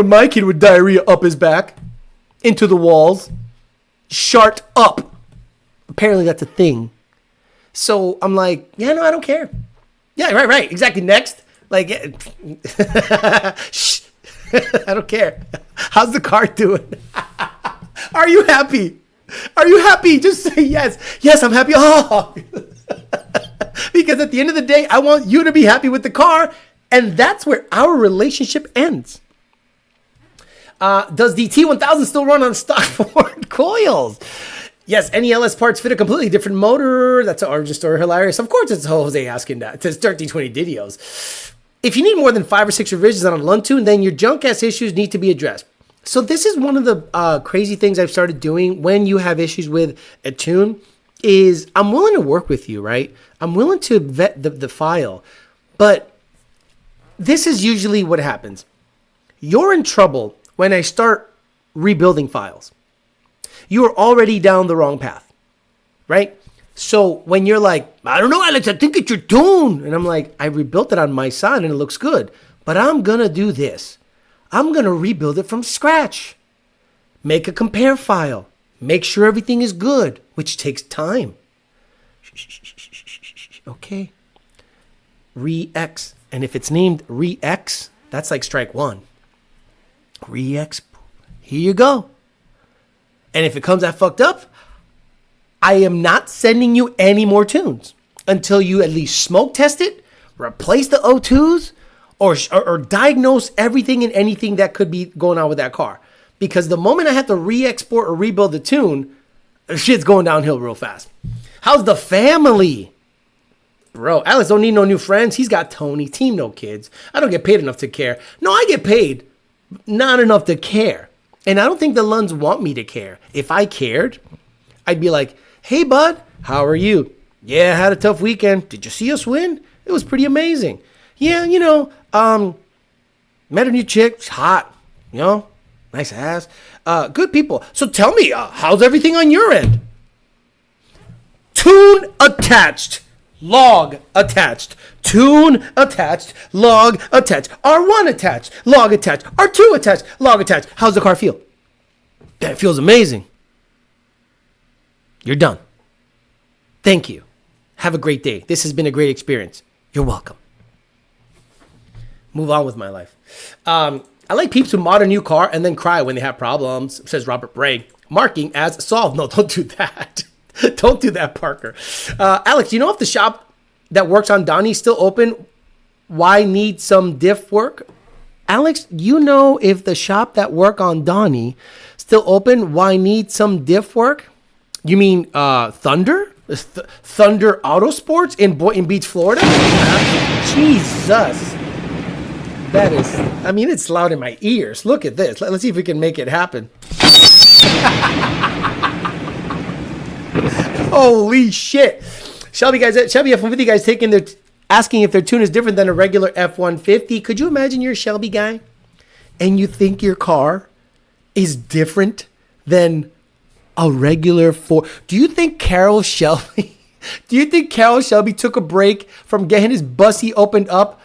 my kid would diarrhea up his back into the walls. Shart up. Apparently that's a thing. So I'm like, yeah, no, I don't care. Yeah, right. Exactly. Next. Like, shh. I don't care. How's the car doing? Are you happy? Are you happy? Just say yes. Yes, I'm happy. Oh. Because at the end of the day, I want you to be happy with the car. And that's where our relationship ends. Does the T1000 still run on stock Ford coils? Yes, any LS parts fit a completely different motor. That's an origin story. Hilarious. Of course, it's Jose asking that. It says 1320 Didios. If you need more than 5 or 6 revisions on a Lund tune, then your junk ass issues need to be addressed. So this is one of the crazy things I've started doing when you have issues with a tune is I'm willing to work with you, right? I'm willing to vet the file. But this is usually what happens. You're in trouble when I start rebuilding files. You are already down the wrong path, right? So when you're like, I don't know, Alex, I think it's your tune. And I'm like, I rebuilt it on my side and it looks good. But I'm going to do this. I'm going to rebuild it from scratch. Make a compare file. Make sure everything is good, which takes time. Okay. Re-X. And if it's named Re-X, that's like strike one. Re-X. Here you go. And if it comes out fucked up, I am not sending you any more tunes until you at least smoke test it, replace the O2s, or diagnose everything and anything that could be going on with that car. Because the moment I have to re-export or rebuild the tune, shit's going downhill real fast. How's the family? Bro, Alex don't need no new friends. He's got Tony. Team no kids. I don't get paid enough to care. No, I get paid. Not enough to care. And I don't think the Lunds want me to care. If I cared, I'd be like, hey, bud, how are you? Yeah, I had a tough weekend. Did you see us win? It was pretty amazing. Yeah, met a new chick. She's hot, nice ass. Good people. So tell me, how's everything on your end? Tune attached. Log attached. Tune attached. Log attached. R1 attached. Log attached. R2 attached. Log attached. How's the car feel? That feels amazing. You're done. Thank you. Have a great day. This has been a great experience. You're welcome. Move on with my life. I like peeps who mod a new car and then cry when they have problems, says Robert Bray. Marking as solved. No, don't do that. Don't do that, Parker. Alex, you know if the shop that works on Donnie still open? Why need some diff work? Alex, you know if the shop that work on Donnie still open? Why need some diff work? You mean Thunder? Thunder Autosports in Boynton Beach, Florida? Jesus. That is, it's loud in my ears. Look at this. Let's see if we can make it happen. Holy shit. Shelby F-150 guys asking if their tune is different than a regular F-150. Could you imagine you're a Shelby guy and you think your car is different than a regular Ford? Do you think Carroll Shelby took a break from getting his bussy opened up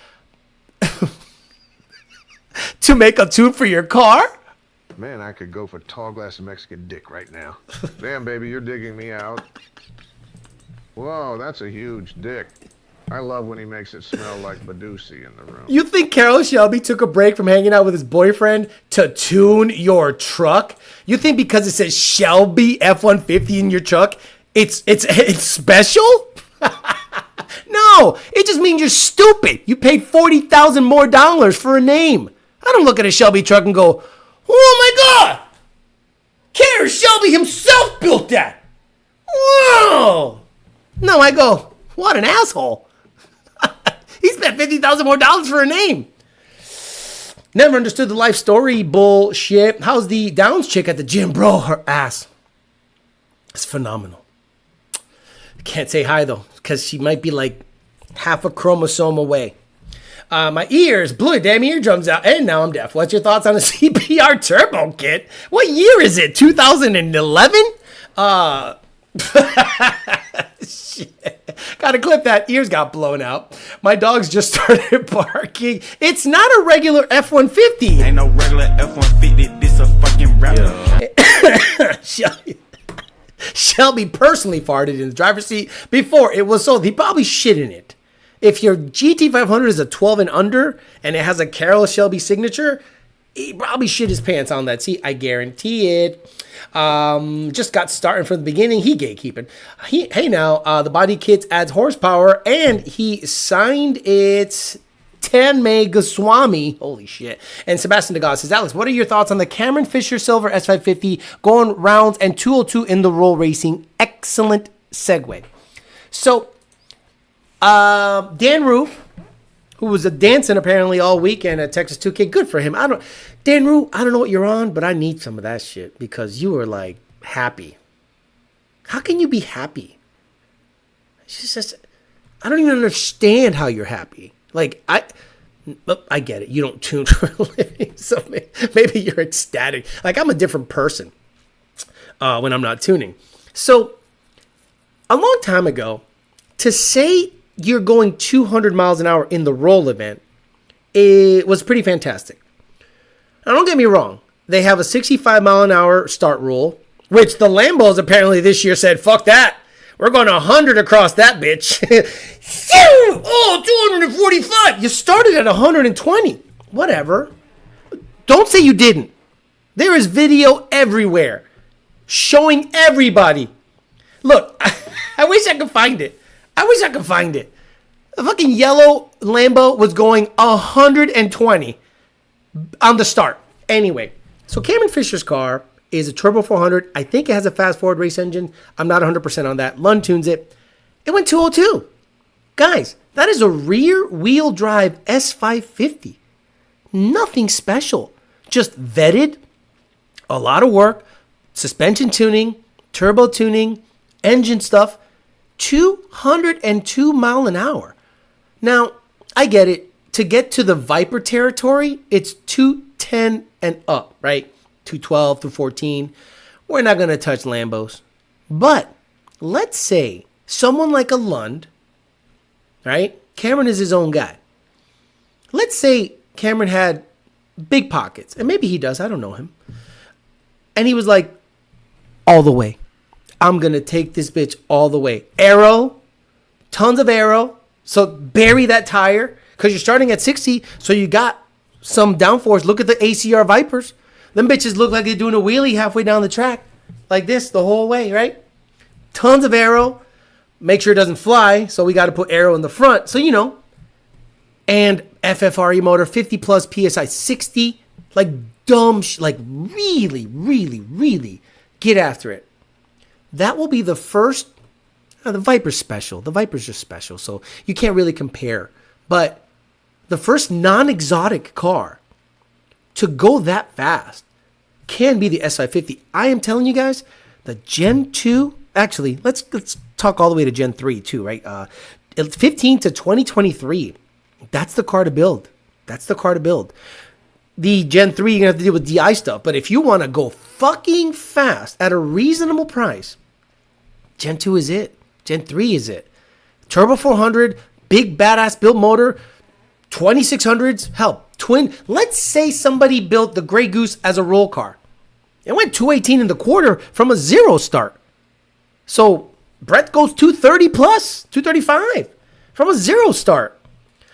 to make a tune for your car? Man, I could go for tall glass of Mexican dick right now. Damn, baby, you're digging me out. Whoa, that's a huge dick. I love when he makes it smell like Badusi in the room. You think Carroll Shelby took a break from hanging out with his boyfriend to tune your truck? You think because it says Shelby F-150 in your truck, it's special? No, it just means you're stupid. You paid $40,000 more for a name. I don't look at a Shelby truck and go, oh my God, Carroll Shelby himself built that. Whoa. No, I go, what an asshole. He spent $50,000 more for a name. Never understood the life story bullshit. How's the Downs chick at the gym, bro? Her ass. It's phenomenal. Can't say hi though, because she might be like half a chromosome away. My ears blew damn eardrums out, and now I'm deaf. What's your thoughts on a CPR turbo kit? What year is it? 2011? Shit. Gotta clip that. Ears got blown out. My dogs just started barking. It's not a regular F-150. Ain't no regular F-150. This a fucking rapper. Yeah. Shelby personally farted in the driver's seat before it was sold. He probably shit in it. If your GT500 is a 12 and under and it has a Carroll Shelby signature, he probably shit his pants on that seat. I guarantee it. Just got started from the beginning. He gatekeeping. Hey now, the body kit adds horsepower, and he signed it. Tanmay Goswami, holy shit. And Sebastian DeGauss says, Alex, what are your thoughts on the Cameron Fisher Silver S550 going rounds and 202 in the roll racing? Excellent segue. So, Dan Roof, who was dancing apparently all weekend at Texas 2K, good for him. Dan Roof, I don't know what you're on, but I need some of that shit because you were like happy. How can you be happy? It's just, I don't even understand how you're happy. Like, I get it. You don't tune for a living, so maybe you're ecstatic. Like, I'm a different person when I'm not tuning. So, a long time ago, to say you're going 200 miles an hour in the roll event, it was pretty fantastic. Now, don't get me wrong. They have a 65 mile an hour start rule, which the Lambos apparently this year said, fuck that. We're going 100 across that bitch. Oh, 245. You started at 120. Whatever. Don't say you didn't. There is video everywhere showing everybody. Look, I wish I could find it. The fucking yellow Lambo was going 120 on the start. Anyway, so Cameron Fisher's car is a Turbo 400. I think it has a fast forward race engine. I'm not 100% on that. Lund tunes it. It went 202. Guys, that is a rear wheel drive S550. Nothing special. Just vetted, a lot of work, suspension tuning, turbo tuning, engine stuff. 202 mile an hour. Now, I get it. To get to the Viper territory, it's 210 and up, right? 212 through 14. We're not going to touch Lambos. But let's say someone like a Lund, right? Cameron is his own guy. Let's say Cameron had big pockets, and maybe he does. I don't know him. And he was like, all the way. I'm going to take this bitch all the way. Aero, tons of aero. So bury that tire because you're starting at 60. So you got some downforce. Look at the ACR Vipers. Them bitches look like they're doing a wheelie halfway down the track. Like this the whole way, right? Tons of aero. Make sure it doesn't fly. So we got to put aero in the front. So, you know. And FFRE motor, 50 plus PSI, 60. Like dumb, like really, really, really get after it. That will be the first. The Viper's special. The Viper's just special. So you can't really compare. But the first non-exotic car to go that fast can be the S550. I am telling you guys, the Gen 2, actually, let's talk all the way to Gen 3 too, right? 15 to 2023, that's the car to build. The Gen 3, you're going to have to deal with DI stuff. But if you want to go fucking fast at a reasonable price, Gen 2 is it. Gen 3 is it. Turbo 400, big badass build motor, 2600s, hell, twin. Let's say somebody built the Grey Goose as a roll car. It went 218 in the quarter from a zero start. So Brett goes 230 plus, 235 from a zero start.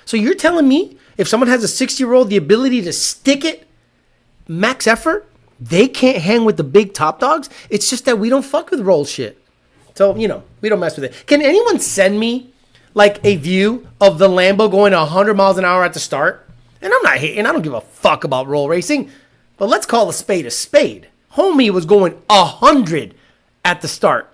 So you're telling me if someone has a 6-year-old the ability to stick it, max effort, they can't hang with the big top dogs? It's just that we don't fuck with roll shit. So, you know, we don't mess with it. Can anyone send me like a view of the Lambo going 100 miles an hour at the start? And I'm not hating. I don't give a fuck about roll racing. But let's call a spade a spade. Homie was going 100 at the start.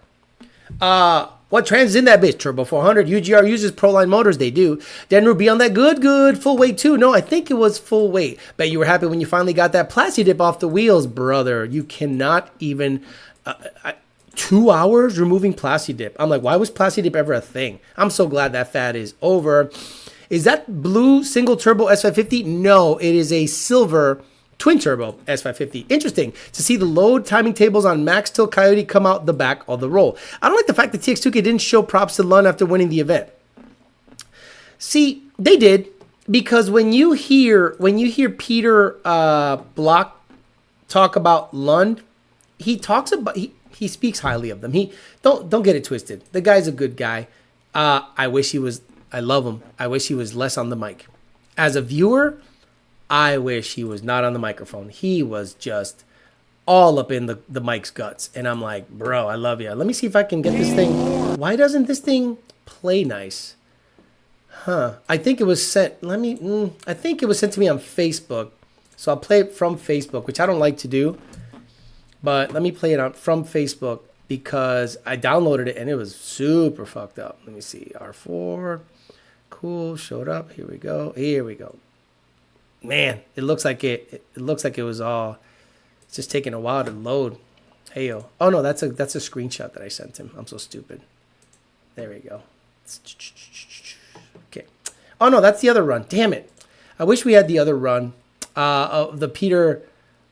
What trans is in that bitch? Turbo 400. UGR uses Proline motors. They do. Denru be on that good full weight too. No, I think it was full weight. Bet you were happy when you finally got that plasti dip off the wheels, brother. You cannot even... 2 hours removing plasti dip. I'm like, why was plasti dip ever a thing? I'm so glad that fad is over. Is that blue single turbo S550? No, it is a silver twin turbo S550. Interesting to see the load timing tables on Max Till Coyote come out the back of the roll. I don't like the fact that TX2K didn't show props to Lund after winning the event. See, they did, because when you hear Peter Block talk about Lund, he talks about he speaks highly of them. He don't get it twisted. The guy's a good guy. I love him. I wish he was less on the mic. As a viewer, I wish he was not on the microphone. He was just all up in the mic's guts. And I'm like, bro, I love you. Let me see if I can get this thing. Why doesn't this thing play nice? Huh. I think it was sent. I think it was sent to me on Facebook. So I'll play it from Facebook, which I don't like to do. But let me play it from Facebook because I downloaded it and it was super fucked up. Let me see. R4. Cool. Showed up. Here we go. Here we go. Man, it looks like it looks like it was all. It's just taking a while to load. Hey yo. Oh no, that's a screenshot that I sent him. I'm so stupid. There we go. Okay. Oh no, that's the other run. Damn it. I wish we had the other run. Of the Peter.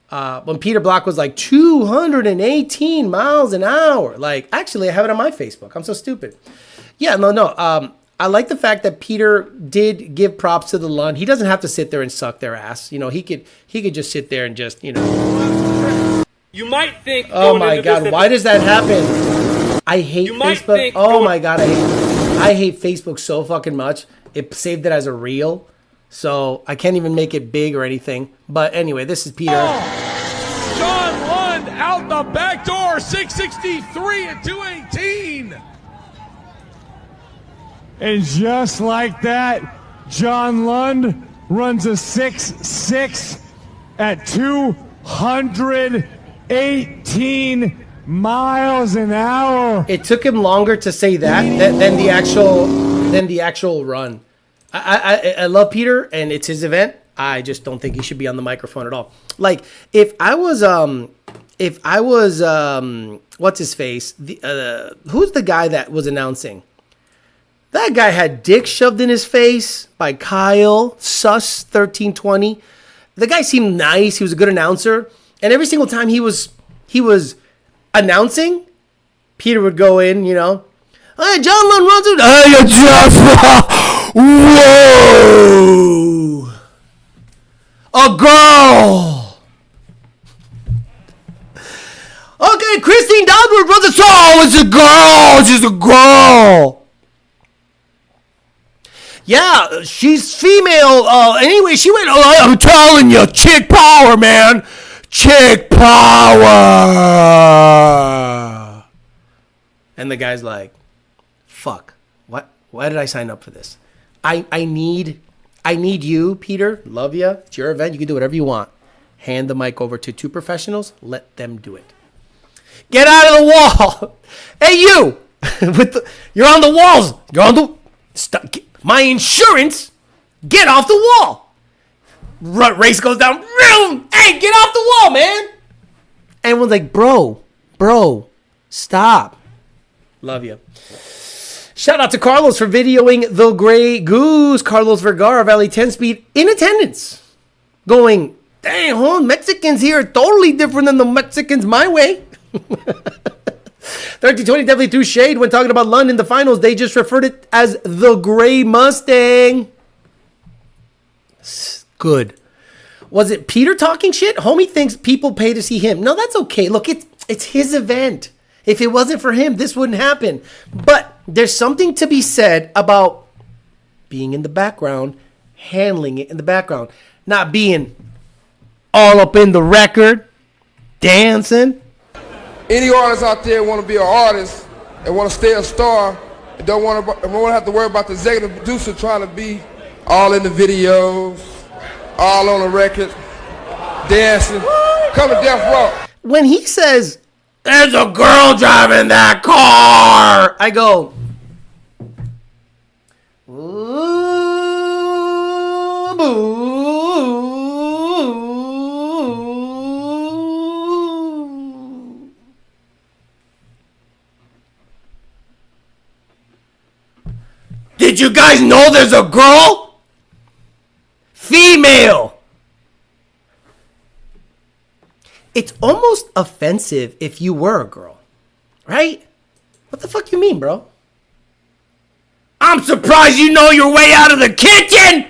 When Peter Block was like 218 miles an hour. Like, actually, I have it on my Facebook. I'm so stupid. Yeah, no. I like the fact that Peter did give props to the Lund. He doesn't have to sit there and suck their ass. You know, he could just sit there and just, you know. You might think. Oh my God, why does that happen? I hate Facebook. Oh my God, I hate Facebook so fucking much. It saved it as a reel. So I can't even make it big or anything. But anyway, this is Peter. John Lund out the back door, 663 and 218. And just like that, John Lund runs a 6.6 at 218 miles an hour. It took him longer to say that than the actual run. I love Peter and it's his event. I just don't think he should be on the microphone at all. Like if I was what's his face? Who's the guy that was announcing? That guy had dick shoved in his face by Kyle Sus 1320. The guy seemed nice. He was a good announcer, and every single time he was announcing, Peter would go in, you know. Hey, John Lund runs it. Hey, Jeff. Whoa! A girl! Okay, Christine Dodward runs it. Oh, it's a girl! She's a girl! Yeah, she's female. Anyway, she went, oh, I'm telling you, chick power, man. Chick power! And the guy's like, fuck. What? Why did I sign up for this? I need you, Peter. Love you. It's your event. You can do whatever you want. Hand the mic over to two professionals. Let them do it. Get out of the wall. Hey, you. You're on the walls. You're on the. Stop. My insurance. Get off the wall. Race goes down. Hey, get off the wall, man. Everyone's like, bro, stop. Love you. Shout out to Carlos for videoing the Grey Goose. Carlos Vergara, Valley 10 speed, in attendance. Going, dang, huh? Mexicans here are totally different than the Mexicans my way. 1320 definitely threw shade when talking about Lund in the finals. They just referred it as the Grey Mustang. Good. Was it Peter talking shit? Homie thinks people pay to see him. No, that's okay. Look, it's his event. If it wasn't for him, this wouldn't happen. But there's something to be said about being in the background, handling it in the background, not being all up in the record, dancing. Any artists out there want to be an artist and want to stay a star and don't want to have to worry about the executive producer trying to be all in the videos, all on the record, dancing, come to Death Row. When he says, there's a girl driving that car, I go, ooh, boo. Did you guys know there's a girl? Female. It's almost offensive if you were a girl, right? What the fuck you mean, bro? I'm surprised you know your way out of the kitchen.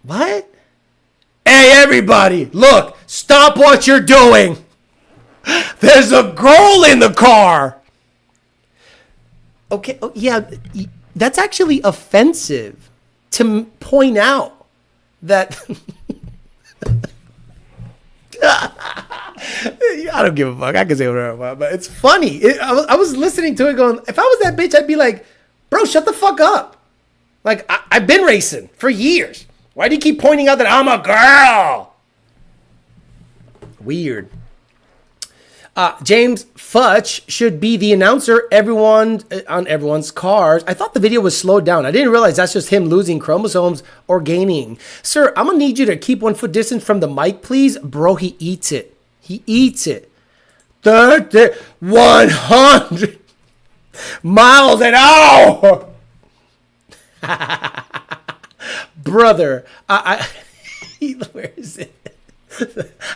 What? Hey, everybody, look, stop what you're doing. There's a girl in the car. Okay, oh, yeah, that's actually offensive to point out. that I don't give a fuck. I can say whatever I want, but it's funny. I was listening to it going, if I was that bitch, I'd be like, bro, shut the fuck up. Like, I've been racing for years. Why do you keep pointing out that I'm a girl? Weird. James Futch should be the announcer on everyone's cars. I thought the video was slowed down. I didn't realize that's just him losing chromosomes or gaining. Sir, I'm going to need you to keep 1 foot distance from the mic, please. Bro, he eats it. He eats it. 100 miles an hour. Brother, where is it?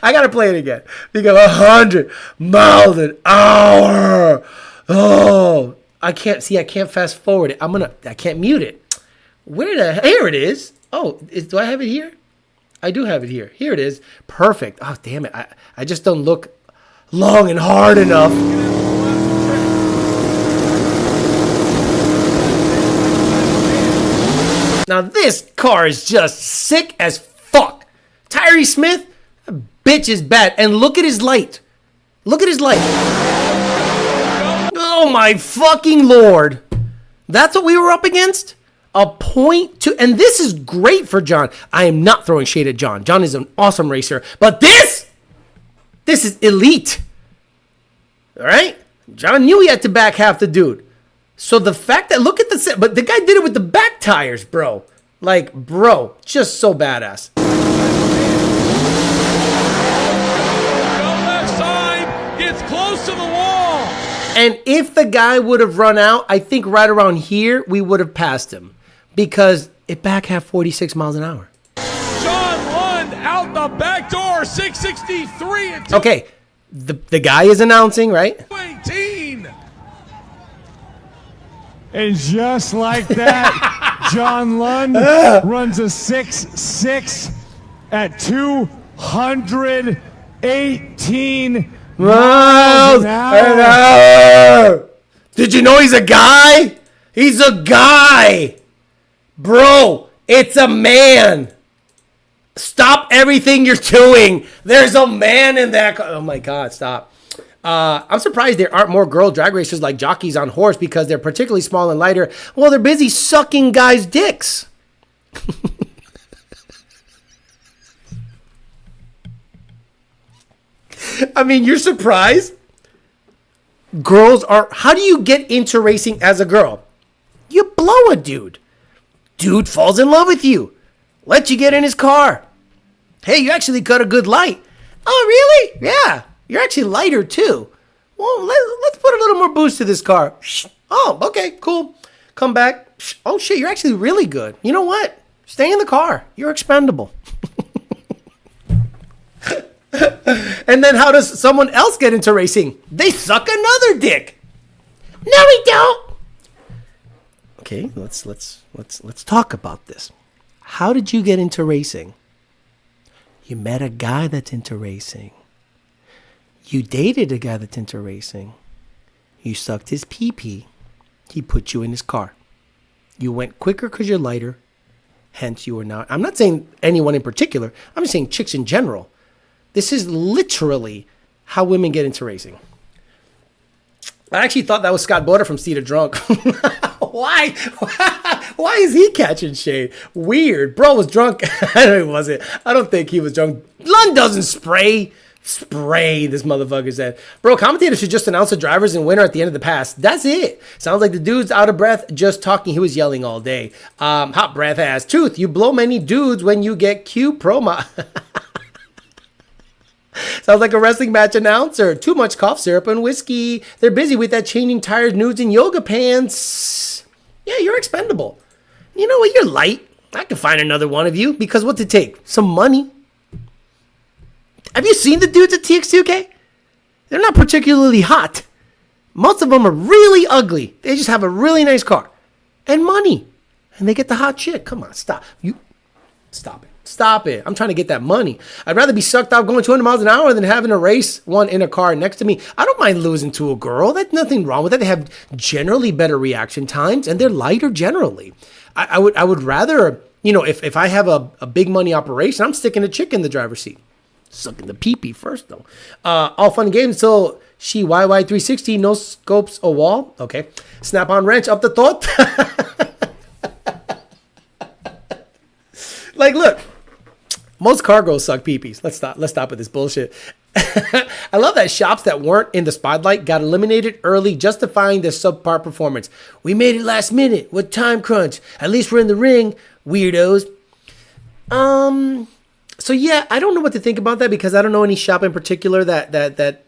I gotta play it again. Because 100 miles an hour. Oh, I can't fast forward it. I can't mute it. Here it is. Oh, do I have it here? I do have it here. Here it is. Perfect. Oh, damn it. I just don't look long and hard enough. Now this car is just sick as fuck. Tyree Smith, that bitch is bad. And look at his light. Look at his light. Oh my fucking Lord. That's what we were up against? A 0.2. And this is great for John. I am not throwing shade at John. John is an awesome racer. But this is elite. All right? John knew he had to back half the dude. So the fact that, look at the set, but the guy did it with the back tires, bro. Like, bro, just so badass. Left side gets close to the wall. And if the guy would have run out, I think right around here, we would have passed him. Because it back half 46 miles an hour. John Lund out the back door, 663 and Okay, the guy is announcing, right? 218. And just like that, John Lund runs a 6.6 at 218 miles an hour. Did you know he's a guy? He's a guy. Bro, it's a man. Stop everything you're doing. There's a man in that car. Oh my God, stop. I'm surprised there aren't more girl drag racers like jockeys on horse because they're particularly small and lighter. Well, they're busy sucking guys' dicks. I mean, you're surprised? Girls are... How do you get into racing as a girl? You blow a dude. Dude falls in love with you. Let you get in his car. Hey, you actually got a good light. Oh, really? Yeah. You're actually lighter, too. Well, let's put a little more boost to this car. Oh, okay, cool. Come back. Oh, shit, you're actually really good. You know what? Stay in the car. You're expendable. And then how does someone else get into racing? They suck another dick. No, we don't. Okay, let's talk about this. How did you get into racing? You met a guy that's into racing. You dated a guy that's into racing. You sucked his pee-pee. He put you in his car. You went quicker because you're lighter. Hence, you are not. I'm not saying anyone in particular. I'm just saying chicks in general. This is literally how women get into racing. I actually thought that was Scott Boda from Cedar Drunk. Why? Why is he catching shade? Weird. Bro was drunk. I know he wasn't. I don't think he was drunk. Lund doesn't spray. Spray, this motherfucker said. Bro, commentators should just announce the drivers and winner at the end of the pass. That's it. Sounds like the dude's out of breath just talking. He was yelling all day. Hot breath ass. Truth, you blow many dudes when you get Q promo. Sounds like a wrestling match announcer. Too much cough syrup and whiskey. They're busy with that changing tires, nudes, and yoga pants. Yeah, you're expendable. You know what? You're light. I can find another one of you because what's it take? Some money. Have you seen the dudes at TX2K? They're not particularly hot. Most of them are really ugly. They just have a really nice car and money. And they get the hot shit. Come on, stop. Stop it. Stop it. I'm trying to get that money. I'd rather be sucked out going 200 miles an hour than having to race one in a car next to me. I don't mind losing to a girl. There's nothing wrong with that. They have generally better reaction times and they're lighter generally. I would rather You know, if I have a big money operation, I'm sticking a chick in the driver's seat. Sucking the pee-pee first, though. All fun and games until she YY360, no scopes a wall. Okay. Snap-on wrench up the thought. Like, look. Most cargos suck pee-pees. Let's stop with this bullshit. I love that shops that weren't in the spotlight got eliminated early, justifying their subpar performance. We made it last minute with time crunch. At least we're in the ring, weirdos. So yeah, I don't know what to think about that because I don't know any shop in particular that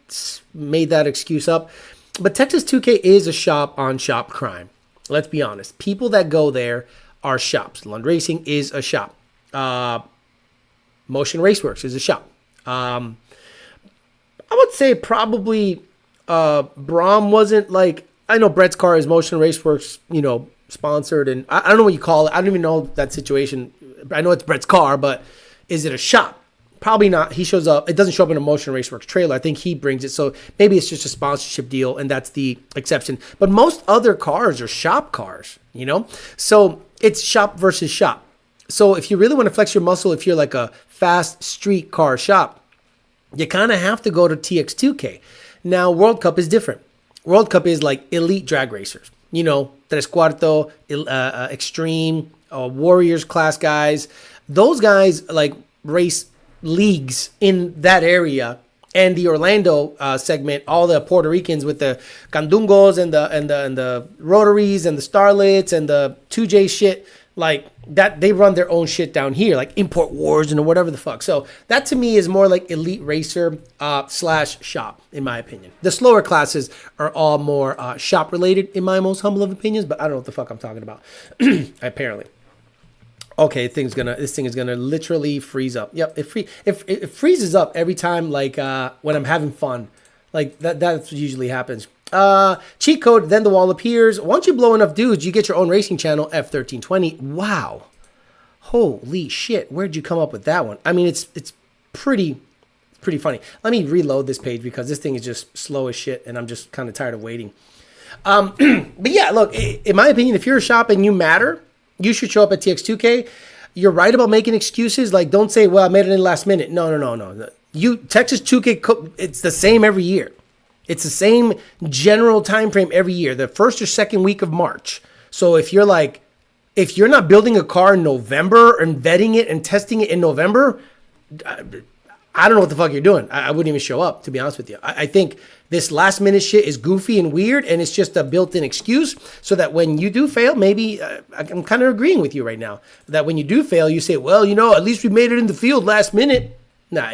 made that excuse up. But Texas 2K is a shop on shop crime. Let's be honest. People that go there are shops. Lund Racing is a shop. Motion Raceworks is a shop. I would say probably Brom wasn't like, I know Brett's car is Motion Raceworks, you know, sponsored, and I don't know what you call it. I don't even know that situation. I know it's Brett's car, but is it a shop? Probably not. He shows up. It doesn't show up in a Motion Raceworks trailer. I think he brings it. So maybe it's just a sponsorship deal, and that's the exception. But most other cars are shop cars, you know? So it's shop versus shop. So if you really want to flex your muscle, if you're like a fast street car shop, you kind of have to go to TX2K. Now, World Cup is different. World Cup is like elite drag racers. You know, Tres Cuarto, Extreme, Warriors class guys. Those guys like race leagues in that area. And the Orlando segment, all the Puerto Ricans with the Candungos and the Rotaries and the Starlets and the 2J shit, like that, they run their own shit down here, like Import Wars and whatever the fuck. So that to me is more like elite racer slash shop, in my opinion. The slower classes are all more shop related, in my most humble of opinions, but I don't know what the fuck I'm talking about. Apparently. Okay, this thing is gonna literally freeze up. Yep, it freezes up every time, like when I'm having fun, like that usually happens. Cheat code, then the wall appears. Once you blow enough dudes, you get your own racing channel, F1320. Wow, holy shit! Where'd you come up with that one? I mean, it's pretty funny. Let me reload this page because this thing is just slow as shit, and I'm just kind of tired of waiting. But yeah, look, in my opinion, if you're a shop and you matter, you should show up at TX2K. You're right about making excuses. Like, don't say, well, I made it in the last minute. No. Texas 2K, it's the same every year. It's the same general time frame every year, the first or second week of March. So if you're not building a car in November and vetting it and testing it in November, I don't know what the fuck you're doing. I wouldn't even show up, to be honest with you. I think this last minute shit is goofy and weird, and it's just a built-in excuse so that when you do fail, maybe I'm kind of agreeing with you right now, that when you do fail, you say, well, you know, at least we made it in the field last minute. Nah,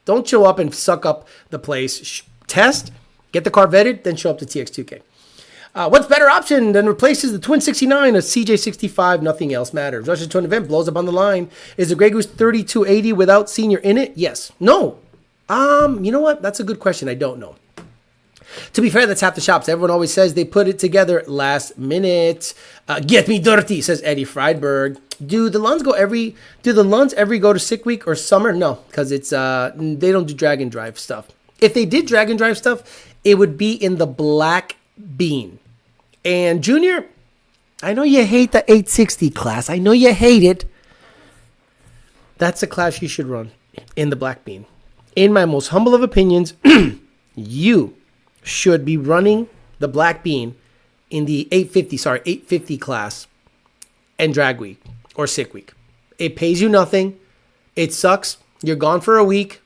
don't show up and suck up the place. Test, get the car vetted, then show up to TX2K. What's better option than replaces the Twin 69, a CJ65, nothing else matters. Rushes to an event, blows up on the line. Is the Grey Goose 3280 without senior in it? Yes. No. You know what? That's a good question. I don't know. To be fair, that's half the shops. Everyone always says they put it together last minute. Get me dirty, says Eddie Friedberg. Do the Lunds ever go to sick week or summer? No, because it's they don't do drag and drive stuff. If they did drag and drive stuff, it would be in the black bean. And Junior, I know you hate the 860 class. I know you hate it. That's a class you should run in the black bean. In my most humble of opinions, you should be running the black bean in the 850 class and drag week or sick week. It pays you nothing. It sucks. You're gone for a week.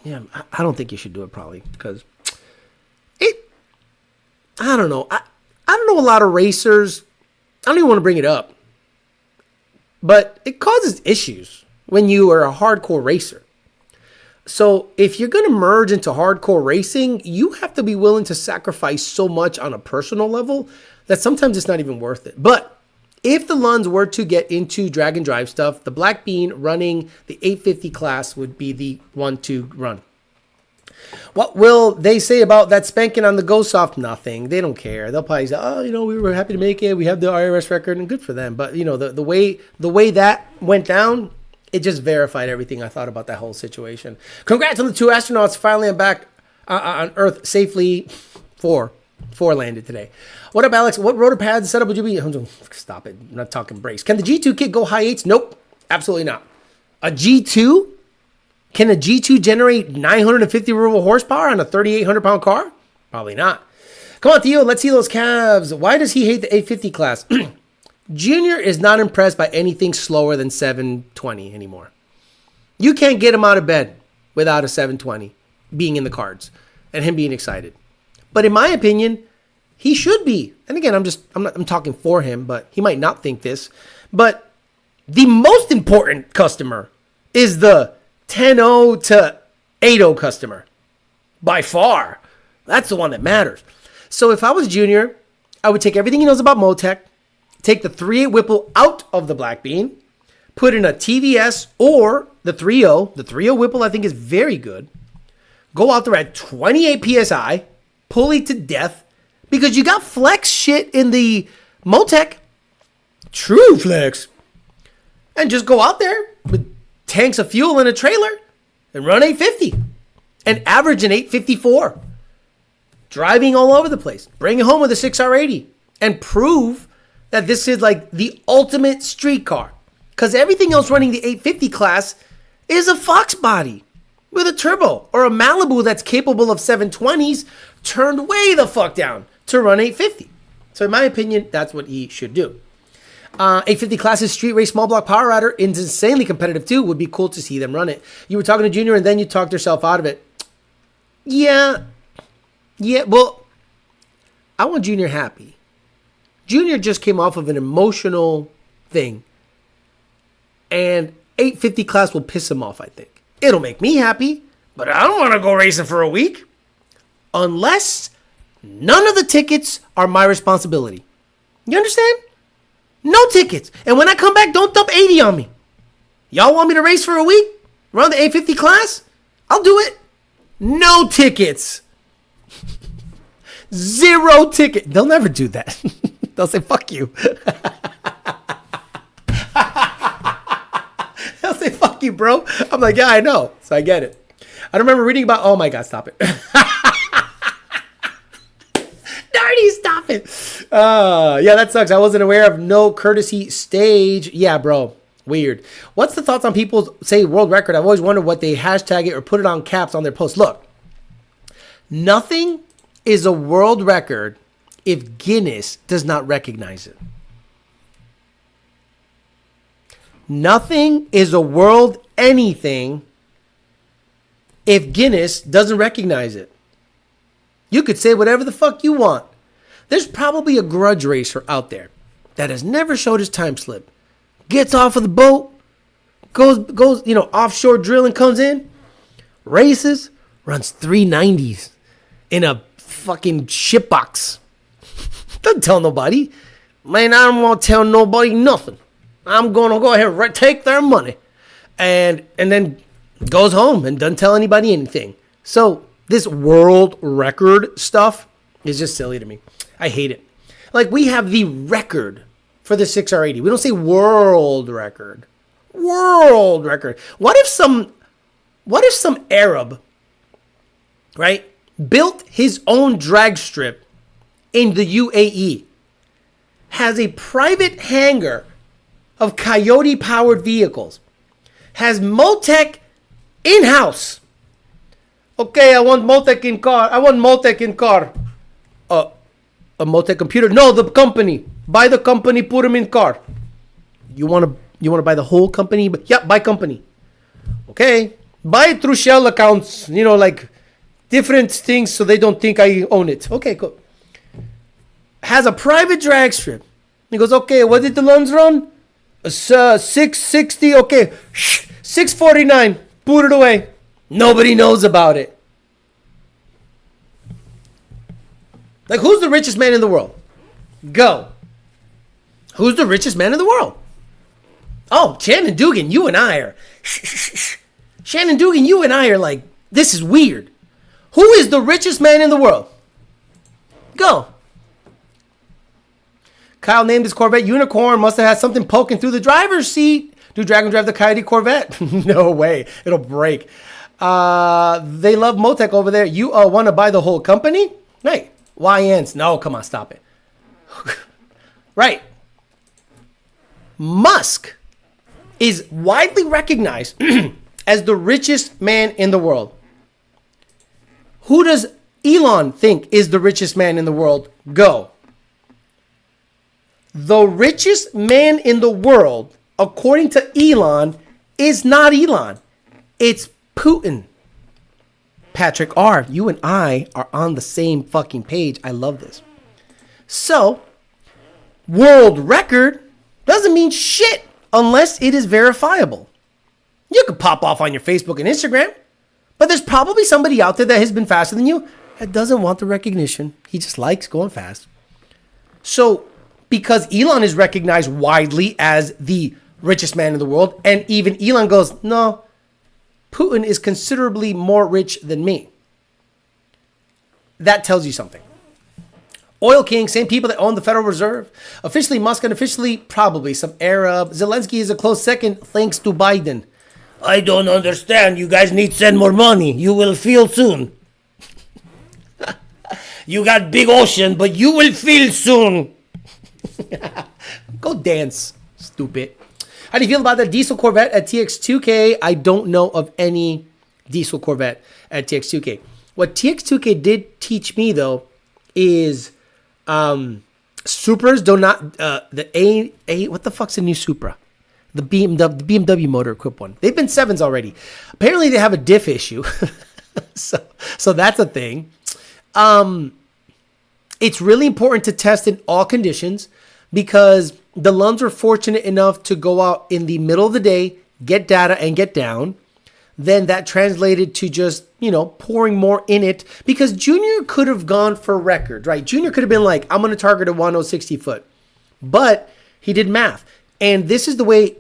Yeah, I don't think you should do it probably because I don't know. I don't know a lot of racers. I don't even want to bring it up. But it causes issues when you are a hardcore racer. So if you're going to merge into hardcore racing, you have to be willing to sacrifice so much on a personal level that sometimes it's not even worth it. But if the Lunds were to get into drag and drive stuff, the Black Bean running the 850 class would be the one to run. What will they say about that spanking on the GoSoft? Nothing. They don't care. They'll probably say, oh, you know, we were happy to make it. We have the IRS record and good for them. But, you know, the way that went down, it just verified everything I thought about that whole situation. Congrats on the 2 astronauts finally back on Earth safely. 4. 4 landed today. What up, Alex? What rotor pads setup would you be? Stop it. I'm not talking brakes. Can the G2 kit go high 8s? Nope. Absolutely not. A G2? Can a G2 generate 950 ruble horsepower on a 3,800 pound car? Probably not. Come on, Theo. Let's see those calves. Why does he hate the 850 class? Junior is not impressed by anything slower than 720 anymore. You can't get him out of bed without a 720 being in the cards and him being excited. But in my opinion, he should be. And again, I'm talking for him, but he might not think this. But the most important customer is the 10.0 to 8.0 customer. By far. That's the one that matters. So if I was Junior, I would take everything he knows about Motec, take the 3.8 Whipple out of the Black Bean, put in a TVS or the 3.0. The 3.0 Whipple I think is very good. Go out there at 28 PSI, pulley to death, because you got flex shit in the Motec. True flex. And just go out there with tanks of fuel in a trailer and run 850 and average an 854. Driving all over the place. Bring it home with a 6R80 and prove that this is like the ultimate street car. Because everything else running the 850 class is a Fox body with a turbo or a Malibu that's capable of 720s turned way the fuck down to run 850. So in my opinion, that's what he should do. 850 classes street race small block power rider is insanely competitive too. Would be cool to see them run it. You were talking to Junior and then you talked yourself out of it. Yeah, well, I want Junior happy. Junior just came off of an emotional thing. And 850 class will piss him off, I think. It'll make me happy, but I don't want to go racing for a week. Unless none of the tickets are my responsibility. You understand? No tickets. And when I come back, don't dump 80 on me. Y'all want me to race for a week? Run the 850 class? I'll do it. No tickets. 0 ticket. They'll never do that. They'll say, fuck you. They'll say, fuck you, bro. I'm like, yeah, I know. So I get it. I remember reading about, oh my God, stop it. Darny, stop it. Yeah, that sucks. I wasn't aware of no courtesy stage. Yeah, bro. Weird. What's the thoughts on people say world record? I've always wondered what they hashtag it or put it on caps on their posts. Look, nothing is a world record if Guinness does not recognize it. Nothing is a world anything if Guinness doesn't recognize it. You could say whatever the fuck you want. There's probably a grudge racer out there that has never showed his time slip. Gets off of the boat, goes, offshore drilling, comes in, races, runs 390s in a fucking shit box. Doesn't tell nobody. Man, I don't want to tell nobody nothing. I'm going to go ahead and take their money. And then goes home and doesn't tell anybody anything. So this world record stuff is just silly to me. I hate it. Like, we have the record for the 6R80. We don't say world record. World record. What if some Arab, right, built his own drag strip in the UAE, has a private hangar of Coyote-powered vehicles, has Motec in-house. Okay, I want Motec in car. I want Motec in car. A Motec computer? No, the company. Buy the company, put them in car. You want to buy the whole company? Yeah, buy company. Okay. Buy it through Shell accounts, like different things so they don't think I own it. Okay, cool. Has a private drag strip. He goes, okay, what did the Lunds run? 660. Okay, 649. Put it away. Nobody knows about it. Like, who's the richest man in the world? Go. Who's the richest man in the world? Oh, Shannon Dugan, you and I are... Shannon Dugan, you and I are like, this is weird. Who is the richest man in the world? Go. Kyle named his Corvette Unicorn. Must have had something poking through the driver's seat. Do Dragon drive the Coyote Corvette? No way. It'll break. They love Motec over there. You want to buy the whole company? Hey, YNs. No, come on, stop it. Right. Musk is widely recognized as the richest man in the world. Who does Elon think is the richest man in the world? Go. The richest man in the world, according to Elon, is not Elon. It's Putin. Patrick R., you and I are on the same fucking page. I love this. So, world record doesn't mean shit unless it is verifiable. You could pop off on your Facebook and Instagram, but there's probably somebody out there that has been faster than you that doesn't want the recognition. He just likes going fast. So, because Elon is recognized widely as the richest man in the world, and even Elon goes, no, Putin is considerably more rich than me. That tells you something. Oil King, same people that own the Federal Reserve. Officially Musk, unofficially probably some Arab. Zelensky is a close second thanks to Biden. I don't understand. You guys need to send more money. You will feel soon. You got big ocean, but you will feel soon. Go dance, stupid. How do you feel about that diesel Corvette at TX2K? I don't know of any diesel Corvette at TX2K. What TX2K did teach me, though, is Supras do not, the A, what the fuck's a new Supra? The BMW motor equipped one. They've been 7s already. Apparently they have a diff issue. so that's a thing. It's really important to test in all conditions because the Lunds were fortunate enough to go out in the middle of the day, get data and get down. Then that translated to just, pouring more in it because Junior could have gone for record, right? Junior could have been like, I'm going to target a 1060 foot, but he did math. And this is the way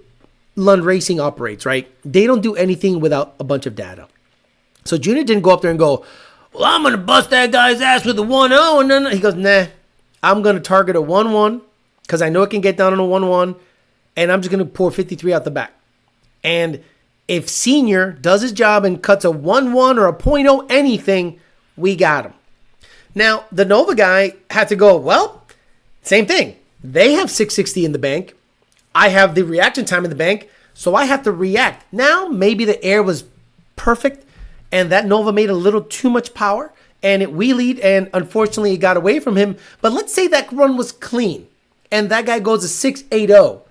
Lund Racing operates, right? They don't do anything without a bunch of data. So Junior didn't go up there and go, well, I'm going to bust that guy's ass with a 1.0. And then he goes, nah, I'm going to target a 1.1 because I know it can get down on a 1.1. And I'm just going to pour 53 out the back. And if Senior does his job and cuts a 1.1 or a 0.0 anything, we got him. Now, the Nova guy had to go, well, same thing. They have 660 in the bank. I have the reaction time in the bank, so I have to react. Now, maybe the air was perfect, and that Nova made a little too much power, and it wheelied, and unfortunately, it got away from him. But let's say that run was clean, and that guy goes to 680.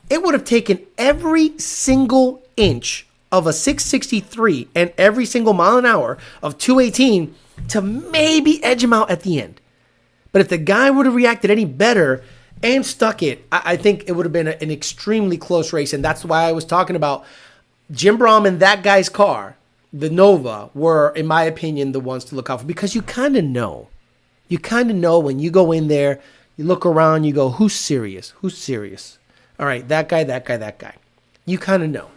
It would have taken every single inch of a 663 and every single mile an hour of 218 to maybe edge him out at the end. But if the guy would have reacted any better and stuck it, I think it would have been an extremely close race. And that's why I was talking about Jim Brom and that guy's car, the Nova, were, in my opinion, the ones to look out for. Because you kind of know. You kind of know when you go in there, you look around, you go, who's serious? Who's serious? All right, that guy, that guy, that guy. You kind of know.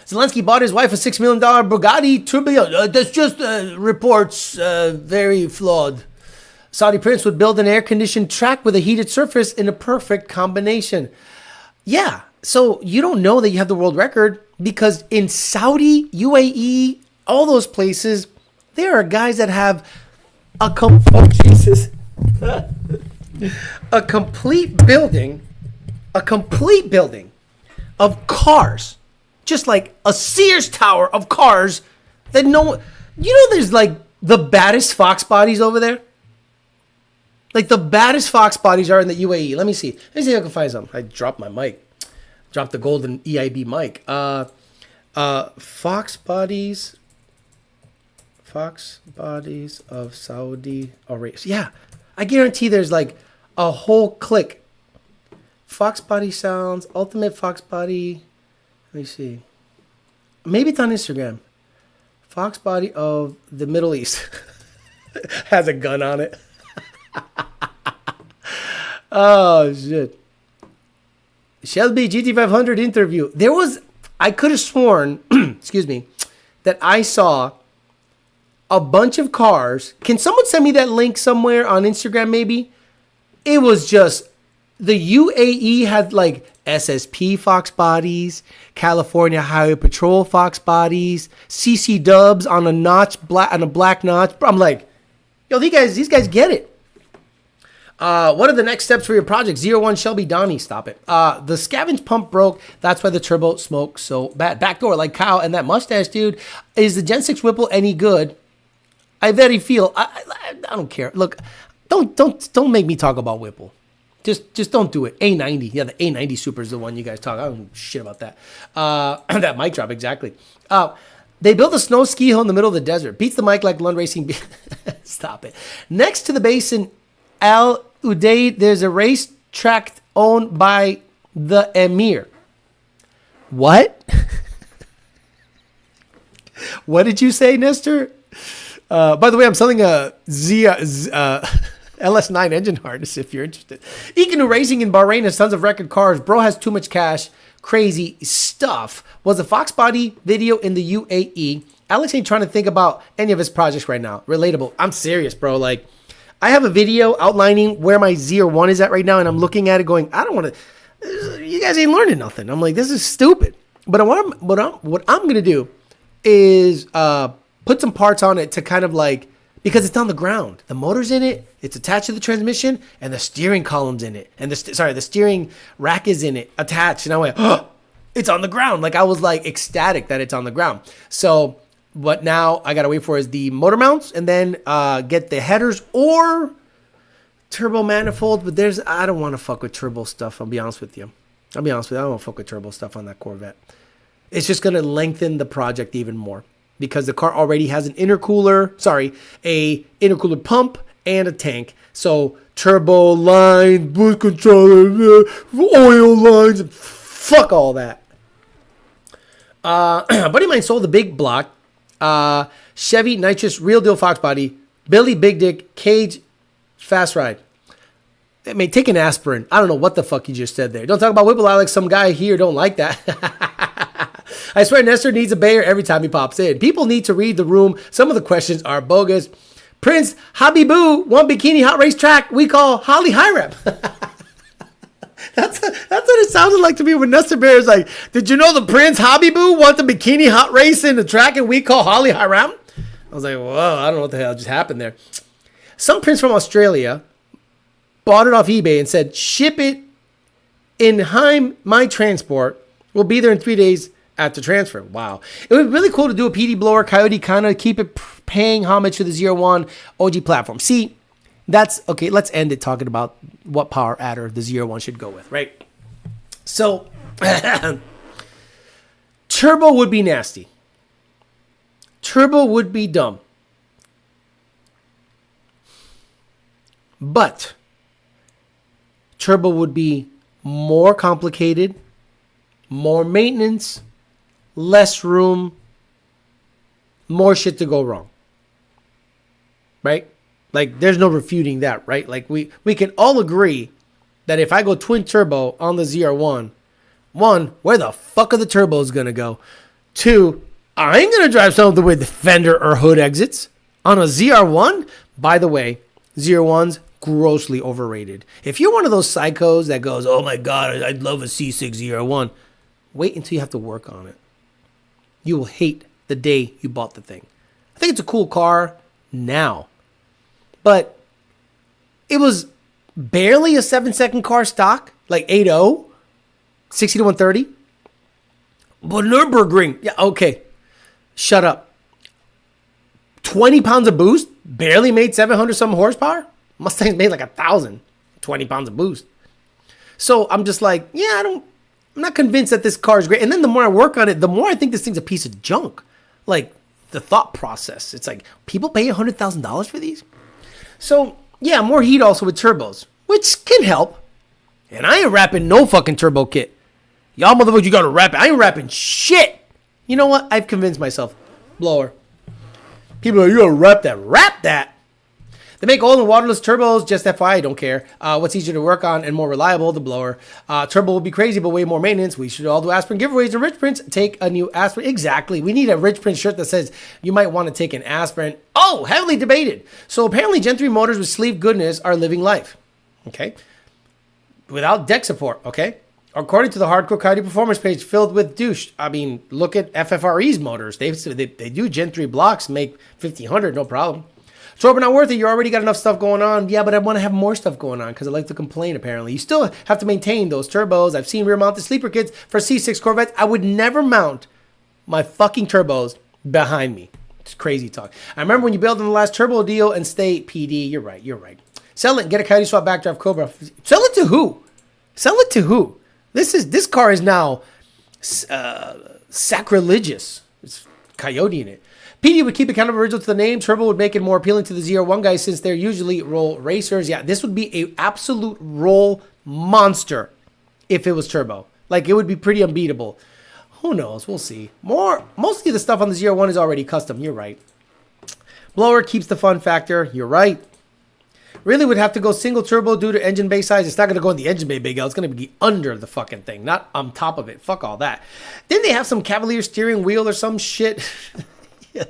Zelensky bought his wife a $6 million Bugatti Tourbillon. That's just reports, very flawed. Saudi prince would build an air-conditioned track with a heated surface in a perfect combination. Yeah, so you don't know that you have the world record because in Saudi, UAE, all those places, there are guys that have a complete building of cars. Just like a Sears tower of cars that there's like the baddest Fox bodies over there. Like the baddest Fox bodies are in the UAE. Let me see. Let me see if I can find some. I dropped my mic. Dropped the golden EIB mic. Fox bodies of Saudi Arabia. Yeah, I guarantee there's like a whole clique. Fox body sounds, ultimate Fox body. Let me see. Maybe it's on Instagram. Fox body of the Middle East. Has a gun on it. Oh, shit. Shelby GT500 interview. I could have sworn, excuse me, that I saw a bunch of cars. Can someone send me that link somewhere on Instagram maybe? It was just, the UAE had like SSP Fox bodies, California Highway Patrol Fox bodies, CC Dubs on a black notch. I'm like, Yo, these guys get it. What are the next steps for your project? ZR1 Shelby Donnie, stop it. The scavenge pump broke. That's why the turbo smokes so bad. Backdoor, like Kyle and that mustache dude. Is the Gen 6 Whipple any good? I very feel. I don't care. Look, don't make me talk about Whipple. Just don't do it. A90. Yeah, the A90 Super is the one you guys talk. I don't know shit about that. That mic drop, exactly. They built a snow ski hill in the middle of the desert. Beats the mic like Lund Racing. Stop it. Next to the basin, Al Udeid, there's a race track owned by the Emir. What? What did you say, Nestor? By the way, I'm selling a LS9 engine harness if you're interested. Ikanu Racing in Bahrain has tons of record cars. Bro has too much cash. Crazy stuff. Was the Fox Body video in the UAE? Alex ain't trying to think about any of his projects right now. Relatable. I'm serious, bro. Like, I have a video outlining where my ZR1 is at right now, and I'm looking at it going, I don't want to. You guys ain't learning nothing. I'm like, this is stupid. But what I'm gonna do is put some parts on it to kind of like, because it's on the ground. The motor's in it. It's attached to the transmission, and the steering column's in it. And the steering rack is in it, attached. And I went, oh, it's on the ground. Like, I was like ecstatic that it's on the ground. So what now I gotta wait for is the motor mounts, and then get the headers or turbo manifold. But I don't want to fuck with turbo stuff. I'll be honest with you. I don't want to fuck with turbo stuff on that Corvette. It's just gonna lengthen the project even more, because the car already has an intercooler pump and a tank. So turbo lines, boost controller, oil lines, fuck all that. A buddy of mine sold the big block Chevy nitrous real deal Fox body, Billy Big Dick Cage fast ride. I mean, take an aspirin. I don't know what the fuck you just said there. Don't talk about Whipple, Alex. Some guy here don't like that. I swear Nestor needs a bayer every time he pops in. People need to read the room. Some of the questions are bogus. Prince Habiboo, one bikini hot race track we call Holly High Rep. That's what it sounded like to me when Nestor Bear is like, did you know the Prince Habiboo want the bikini hot race in the track and we call Holly High Rep? I was like, whoa, I don't know what the hell just happened there. Some prince from Australia bought it off eBay and said, ship it in Heim, my transport. We'll be there in 3 days after transfer. Wow. It would be really cool to do a PD blower, Coyote, kind of keep it paying homage to the ZR1 OG platform. See, that's okay. Let's end it talking about what power adder the ZR1 should go with, right? So, turbo would be nasty. Turbo would be dumb. But turbo would be more complicated, more maintenance, less room, more shit to go wrong. Right? Like, there's no refuting that, right? Like, we can all agree that if I go twin turbo on the ZR1, one, where the fuck are the turbos gonna go? Two, I ain't gonna drive something with fender or hood exits. On a ZR1, by the way, ZR1's grossly overrated. If you're one of those psychos that goes, oh my God, I'd love a C6 ZR1, wait until you have to work on it. You will hate the day you bought the thing. I think it's a cool car now, but it was barely a 7-second car stock, like 8.0, 60 to 130. But Nürburgring, yeah, okay, shut up. 20 pounds of boost, barely made 700 some horsepower. Mustang's made like 1,000, 20 pounds of boost. So I'm just like, yeah, I'm not convinced that this car is great. And then the more I work on it, the more I think this thing's a piece of junk. Like, the thought process. It's like, people pay $100,000 for these? So, yeah, more heat also with turbos, which can help. And I ain't wrapping no fucking turbo kit. Y'all motherfuckers, you gotta wrap it. I ain't wrapping shit. You know what? I've convinced myself. Blower. People are, you gotta wrap that. Wrap that. They make oil and waterless turbos, just FYI, I don't care. What's easier to work on and more reliable? The blower. Turbo will be crazy, but way more maintenance. We should all do aspirin giveaways and Rich Prince. Take a new aspirin. Exactly. We need a Rich Prince shirt that says you might want to take an aspirin. Oh, heavily debated. So apparently Gen 3 motors with sleeve goodness are living life. Okay. Without deck support. Okay. According to the Hardcore Coyote Performance page, filled with douche. I mean, look at FFRE's motors. They do Gen 3 blocks, make 1500, no problem. Torbo not worth it. You already got enough stuff going on. Yeah, but I want to have more stuff going on because I like to complain, apparently. You still have to maintain those turbos. I've seen rear-mounted sleeper kits for C6 Corvettes. I would never mount my fucking turbos behind me. It's crazy talk. I remember when you bailed on the last turbo deal and stay PD. You're right. You're right. Sell it and get a Coyote swap backdraft Cobra. Sell it to who? Sell it to who? This car is now sacrilegious. It's Coyote in it. PD would keep it kind of original to the name. Turbo would make it more appealing to the ZR1 guys since they're usually roll racers. Yeah, this would be a absolute roll monster if it was turbo. Like, it would be pretty unbeatable. Who knows? We'll see. Mostly the stuff on the ZR1 is already custom. You're right. Blower keeps the fun factor. You're right. Really would have to go single turbo due to engine bay size. It's not going to go in the engine bay big L. It's going to be under the fucking thing, not on top of it. Fuck all that. Didn't they have some Cavalier steering wheel or some shit?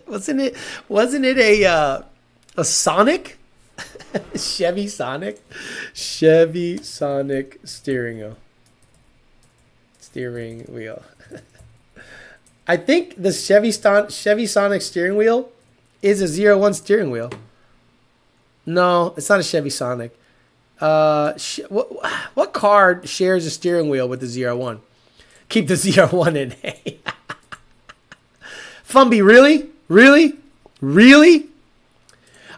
Wasn't it a Sonic? Chevy Sonic steering wheel. I think the Chevy Sonic steering wheel is a ZR1 steering wheel. No, it's not a Chevy Sonic. What car shares a steering wheel with the ZR1? Keep the ZR1 in. Fumby, really?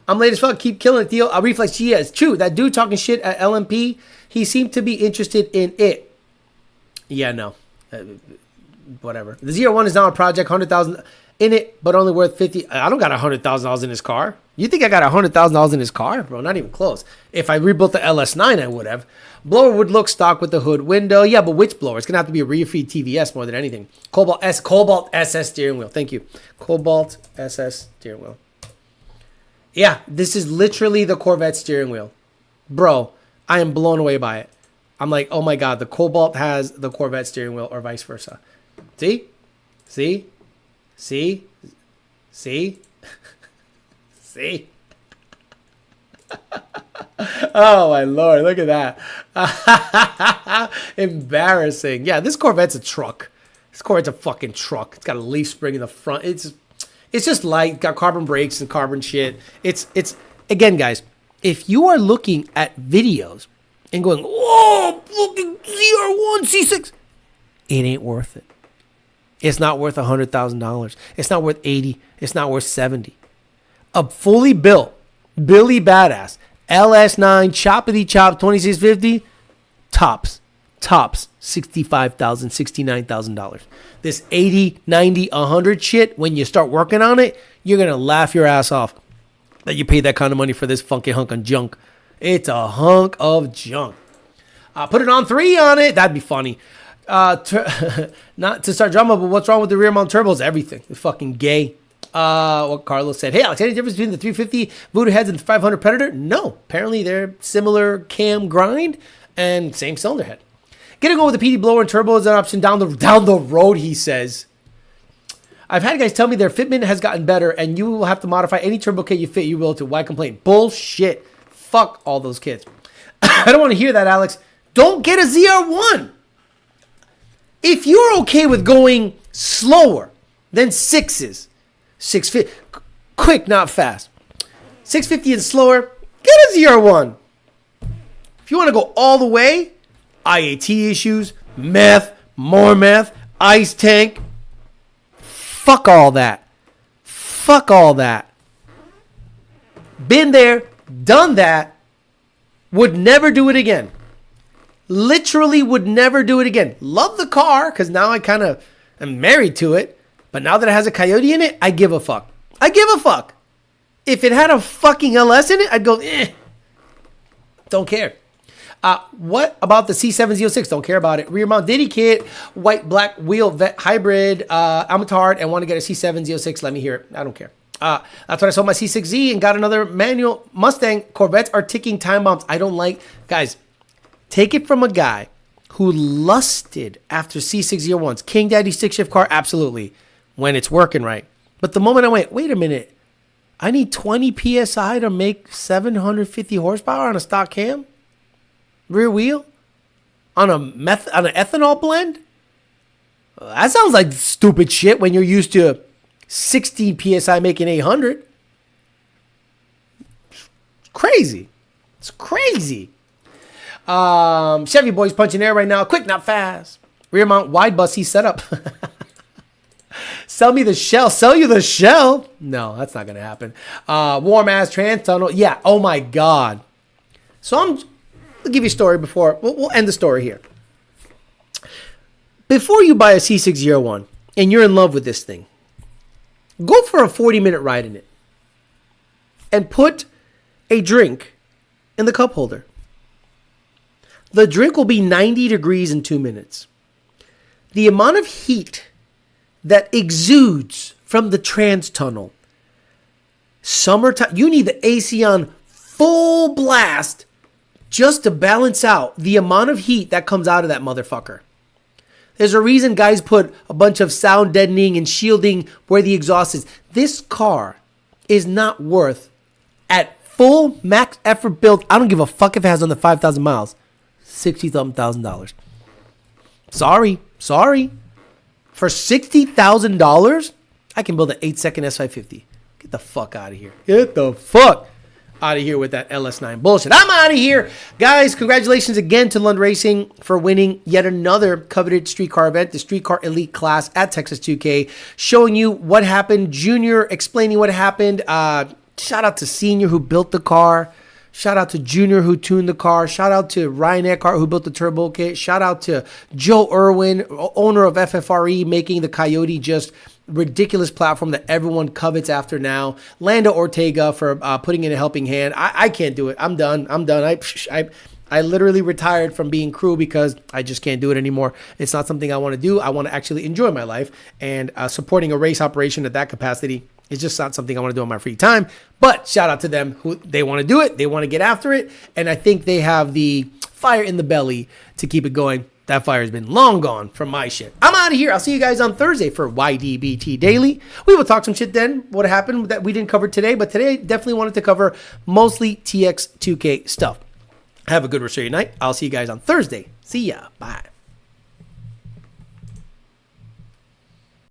I'm late as fuck. Keep killing it, Theo. Reflex, yeah, it's true. That dude talking shit at LMP, he seemed to be interested in it. Yeah, no. Whatever. The ZR1 is now a project, 100,000 in it, but only worth 50. I don't got $100,000 in this car. You think I got $100,000 in this car? Bro, not even close. If I rebuilt the LS9, I would have. Blower would look stock with the hood window. Yeah, but which blower? It's going to have to be a rear feed TVS more than anything. Cobalt SS steering wheel. Thank you. Cobalt SS steering wheel. Yeah, this is literally the Corvette steering wheel. Bro, I am blown away by it. I'm like, oh my God, the Cobalt has the Corvette steering wheel or vice versa. See? See? See? See? See? Oh my Lord, look at that. Embarrassing. Yeah, this Corvette's a truck. This Corvette's a fucking truck. It's got a leaf spring in the front. It's just light, got carbon brakes and carbon shit. It's again, guys, if you are looking at videos and going, whoa, fucking ZR1 C6, it ain't worth it. It's not worth $100,000. It's not worth 80. It's not worth 70. A fully built Billy Badass LS9 choppity chop 2650 tops $65,000, $69,000. This 80, 90, 100 shit, when you start working on it, you're gonna laugh your ass off that you paid that kind of money for this funky hunk of junk. It's a hunk of junk. Put it on 3 on it. That'd be funny. Not to start drama, but what's wrong with the rear mount turbos? Everything. It's fucking gay. What Carlos said. Hey, Alex, any difference between the 350 Voodoo heads and the 500 Predator? No. Apparently, they're similar cam grind and same cylinder head. Getting going with the PD blower and turbo is an option down the road, he says. I've had guys tell me their fitment has gotten better and you will have to modify any turbo kit you fit you will to. Why complain? Bullshit. Fuck all those kids. I don't want to hear that, Alex. Don't get a ZR1. If you're okay with going slower than 6s, 650, quick, not fast, 650 and slower, get a ZR1. If you want to go all the way, IAT issues, meth, more meth, ice tank, fuck all that. Fuck all that. Been there, done that, would never do it again. Literally would never do it again. Love the car, because now I kind of am married to it. But now that it has a Coyote in it, I give a fuck. I give a fuck. If it had a fucking LS in it, I'd go, eh. Don't care. What about the C7Z06? Don't care about it. Rear mount Diddy kit, white black wheel vet hybrid. I'm a tard and want to get a C7Z06. Let me hear it. I don't care. That's what I sold my C6Z and got another manual Mustang. Corvettes are ticking time bombs. I don't like, guys. Take it from a guy who lusted after C601s. King Daddy stick shift car, absolutely, when it's working right. But the moment I went, wait a minute, I need 20 PSI to make 750 horsepower on a stock cam? Rear wheel? On an ethanol blend? That sounds like stupid shit when you're used to 16 PSI making 800. crazy. It's crazy. Chevy boy's punching air right now. Quick, not fast. Rear mount wide bussy setup. Sell me the shell. Sell you the shell? No, that's not gonna happen. Warm ass trans tunnel. Yeah. Oh my god. So I'll give you a story before we'll end the story here. Before you buy a C601 and you're in love with this thing, go for a 40-minute ride in it and put a drink in the cup holder. The drink will be 90 degrees in 2 minutes. The amount of heat that exudes from the trans tunnel, summertime, you need the AC on full blast just to balance out the amount of heat that comes out of that motherfucker. There's a reason guys put a bunch of sound deadening and shielding where the exhaust is. This car is not worth, at full max effort build, I don't give a fuck if it has under 5,000 miles, $60,000. Sorry. For $60,000, I can build an 8-second S550. Get the fuck out of here. Get the fuck out of here with that LS9 bullshit. I'm out of here. Guys, congratulations again to Lund Racing for winning yet another coveted street car event, the Street Car Elite class at Texas 2K, showing you what happened. Junior explaining what happened. Shout out to Senior who built the car. Shout out to Junior who tuned the car. Shout out to Ryan Eckhart who built the turbo kit. Shout out to Joe Irwin, owner of FFRE, making the Coyote just ridiculous platform that everyone covets after now. Lando Ortega for putting in a helping hand. I can't do it. I'm done. I literally retired from being crew because I just can't do it anymore. It's not something I want to do. I want to actually enjoy my life, and supporting a race operation at that capacity is just not something I want to do in my free time. But shout out to them who they want to do it. They want to get after it. And I think they have the fire in the belly to keep it going. That fire has been long gone from my shit. I'm out of here. I'll see you guys on Thursday for YDBT Daily. We will talk some shit then. What happened that we didn't cover today. But today, definitely wanted to cover mostly TX2K stuff. Have a good rest of your night. I'll see you guys on Thursday. See ya. Bye.